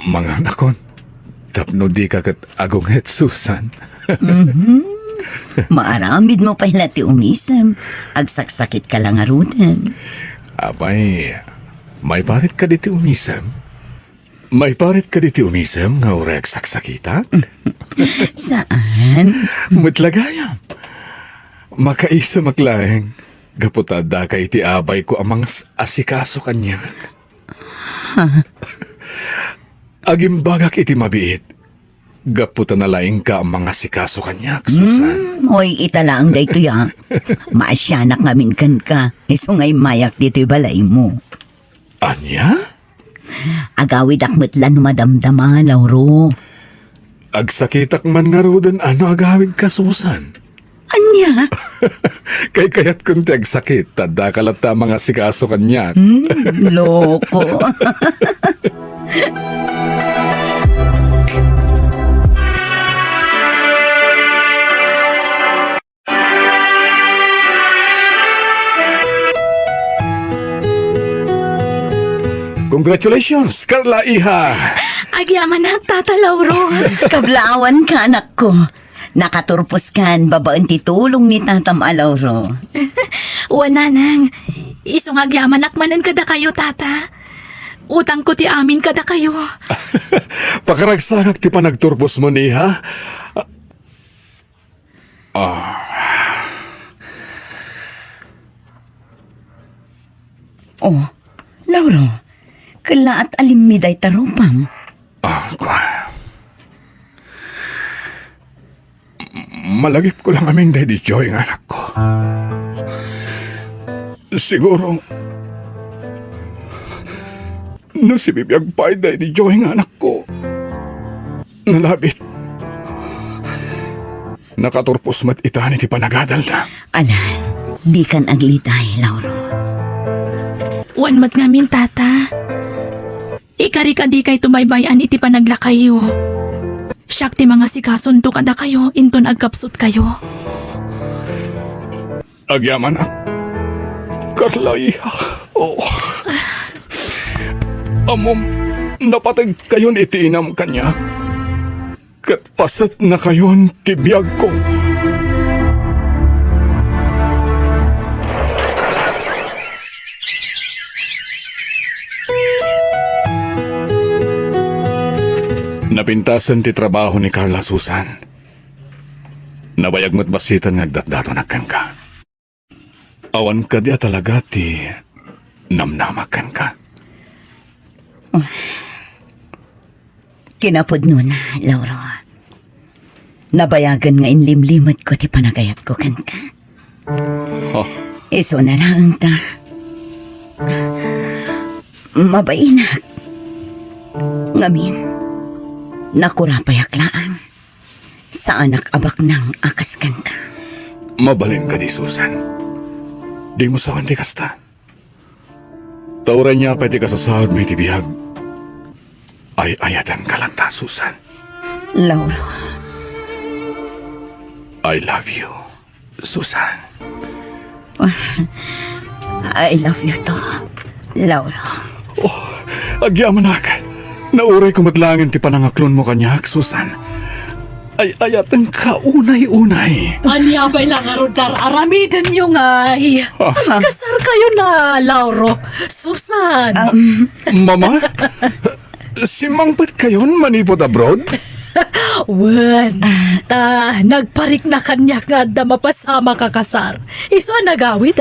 Mga nakon, tapno di ka kat agungit, Susan. Maaramid mo pa ti umisem. Agsaksakit ka lang arutan. Apay, may parit ka diti umisem? May parit ka diti umisem nga urek saksakitan? Saan? Matlagayam. Makaisa maglaeng. Gaputada ka iti abay ko amang asikaso kanya. Agimbagak iti mabiit. Gaputa na laing ka ang mga sikaso kanya, Susan. Hoy, itala ang dayto ya. Maasyanak ngamin kan ka. Iso ngay mayak dito'y balay mo. Anya? Agawid akmetlan madamdama, Lauro. Agsakitak man nga rudan ano agawid ka, Susan? Anya? Kay kayat kung ti agsakit, tada kalata mga sikaso kanya. Loko. Congratulations, Carla Iha! Agyamanak, Tata Lauro. Kablawan ka, anak ko. Nakaturpos kan, babaan titulong ni Tatam Alauro. Wananang, isong agyamanak manan kada kayo, Tata. Utang ko ti amin kada kayo. Pakaragsakak ti panagturpos mo ni ha? Oh, Lauro, kala at alimmiday tarupam. Malagip ko lang amin Daddy Joy ang anak ko. Siguro, no si bibiyag pa Daddy Joy ang anak ko. Nalabit. Nakaturpos mat itani ti panagadal na. Ala, di kan aglitay, Lauro. Wan mat ngamin, Tata. Ikari ka di kay tumaybayan iti panaglakayo. Siyak ti mga sikason to kada kayo, inton agkapsot kayo. Agyaman ak. Carla, iha. Oh. Amom, napatag kayon itiinam kanya. Kat pasat na kayon tibiyag ko. Napintasan ti trabaho ni Carla, Susan. Nabayag mo't basitan nagdatdato nagkan ka. Awan ka diya talaga ti namnamakan ka. Kinapod nun, Lauro. Nabayagan nga inlimlimot ko ti panagayat ko kan ka. Oh, Iso na lang ta. Mabainak. Ngamin, nakurapayaklaan. Sa anak abak ng akaskan ka. mabalin ka di, Susan. Di mo sa di kasta. Tauran niya pa ti kasasahod may tibiyag. Ay ayatan ka lang ta, Susan. Lauro, I love you, Susan. I love you to, Lauro. Agyamanak, nauray ko madlangin ti panangaklon mo kanyak, Susan. Ay ayatan ka unay-unay. Anyabay lang arudar aramidan nyo ngay. Kasar kayo na, Lauro. Susan. Mama, si Mangpat kayon manipot abroad? Wen, nagparik na kanya nga da mapasama kakasar. Iso nagawid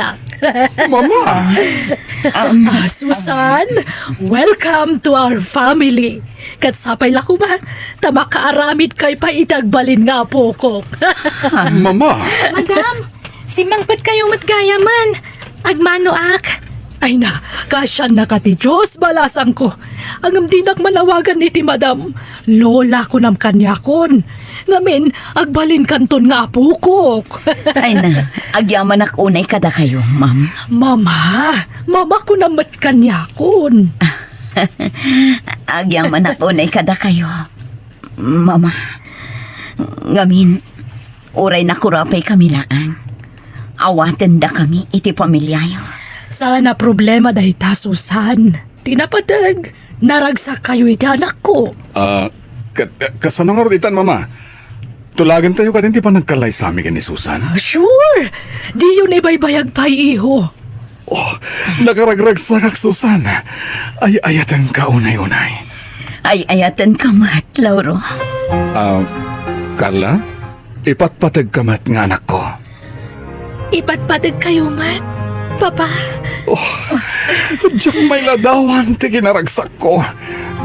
Mama, Susan, welcome to our family. Katsapay lako ba? Tamakaaramid kay paitagbalin nga po ko. Mama. Madam, si Mangpat kayo matgayaman. Agmano ak. Ay na, kasyan na ka ti Diyos, balasang ko. Ang amdinak manawagan ni ti madam, lola ko nam kanyakon. Ngamin, agbalin kanton nga apo ko. Ay na, agyaman ak unay kada kayo, ma'am. Mama ko namat kanyakon. Agyaman ak unay kada kayo. Mama, ngamin, uray na kurapay kami laan. Awaten da kami iti pamilyayo. Sana problema dahi ta, Susan. Tinapatag, naragsak kayo iti anak ko. Kasanong aruditan, Mama? Tulagan tayo ka din ti pa nagkalay sa amin ni Susan. Sure, di yun ibaybayag pa iho. Oh, nakaragragsak ak, Susan. Ay ayatan ka unay-unay. Ay ayatan ka mat, Lauro. Carla, ipatpatag ka mat nga anak ko. Ipatpatag kayo, Mat. Papa, Diyak may ladawan ti kinaragsak ko.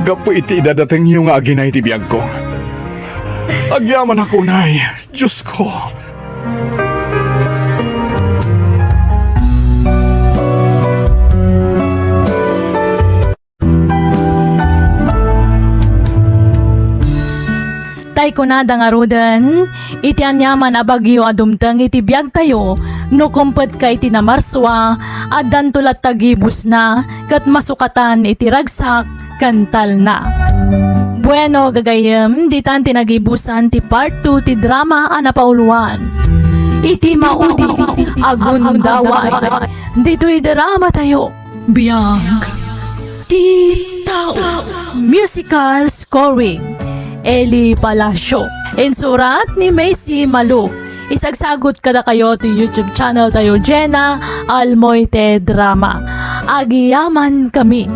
Gapo iti idadating yung aginay ti biyag ko. Agyaman ako, Nay. Diyos ko. Tay ko na dangarudan, iti anyaman abagyo adumtang iti biyag tayo, no kumpet ka iti namarswa, adan tulat tagibus na, kat masukatan iti ragsak, kantal na. Bueno, gagayem, di tan tinagibusan ti part 2 ti drama anapauluan. Iti maudi, agun daway, dito'y drama tayo, biyag, ti tao, musical scoring. Eli Palacio. Insurat ni Macy Malu. Isagsagot kada kayo to YouTube channel tayo Jenna Almoite Drama. Agiyaman kami.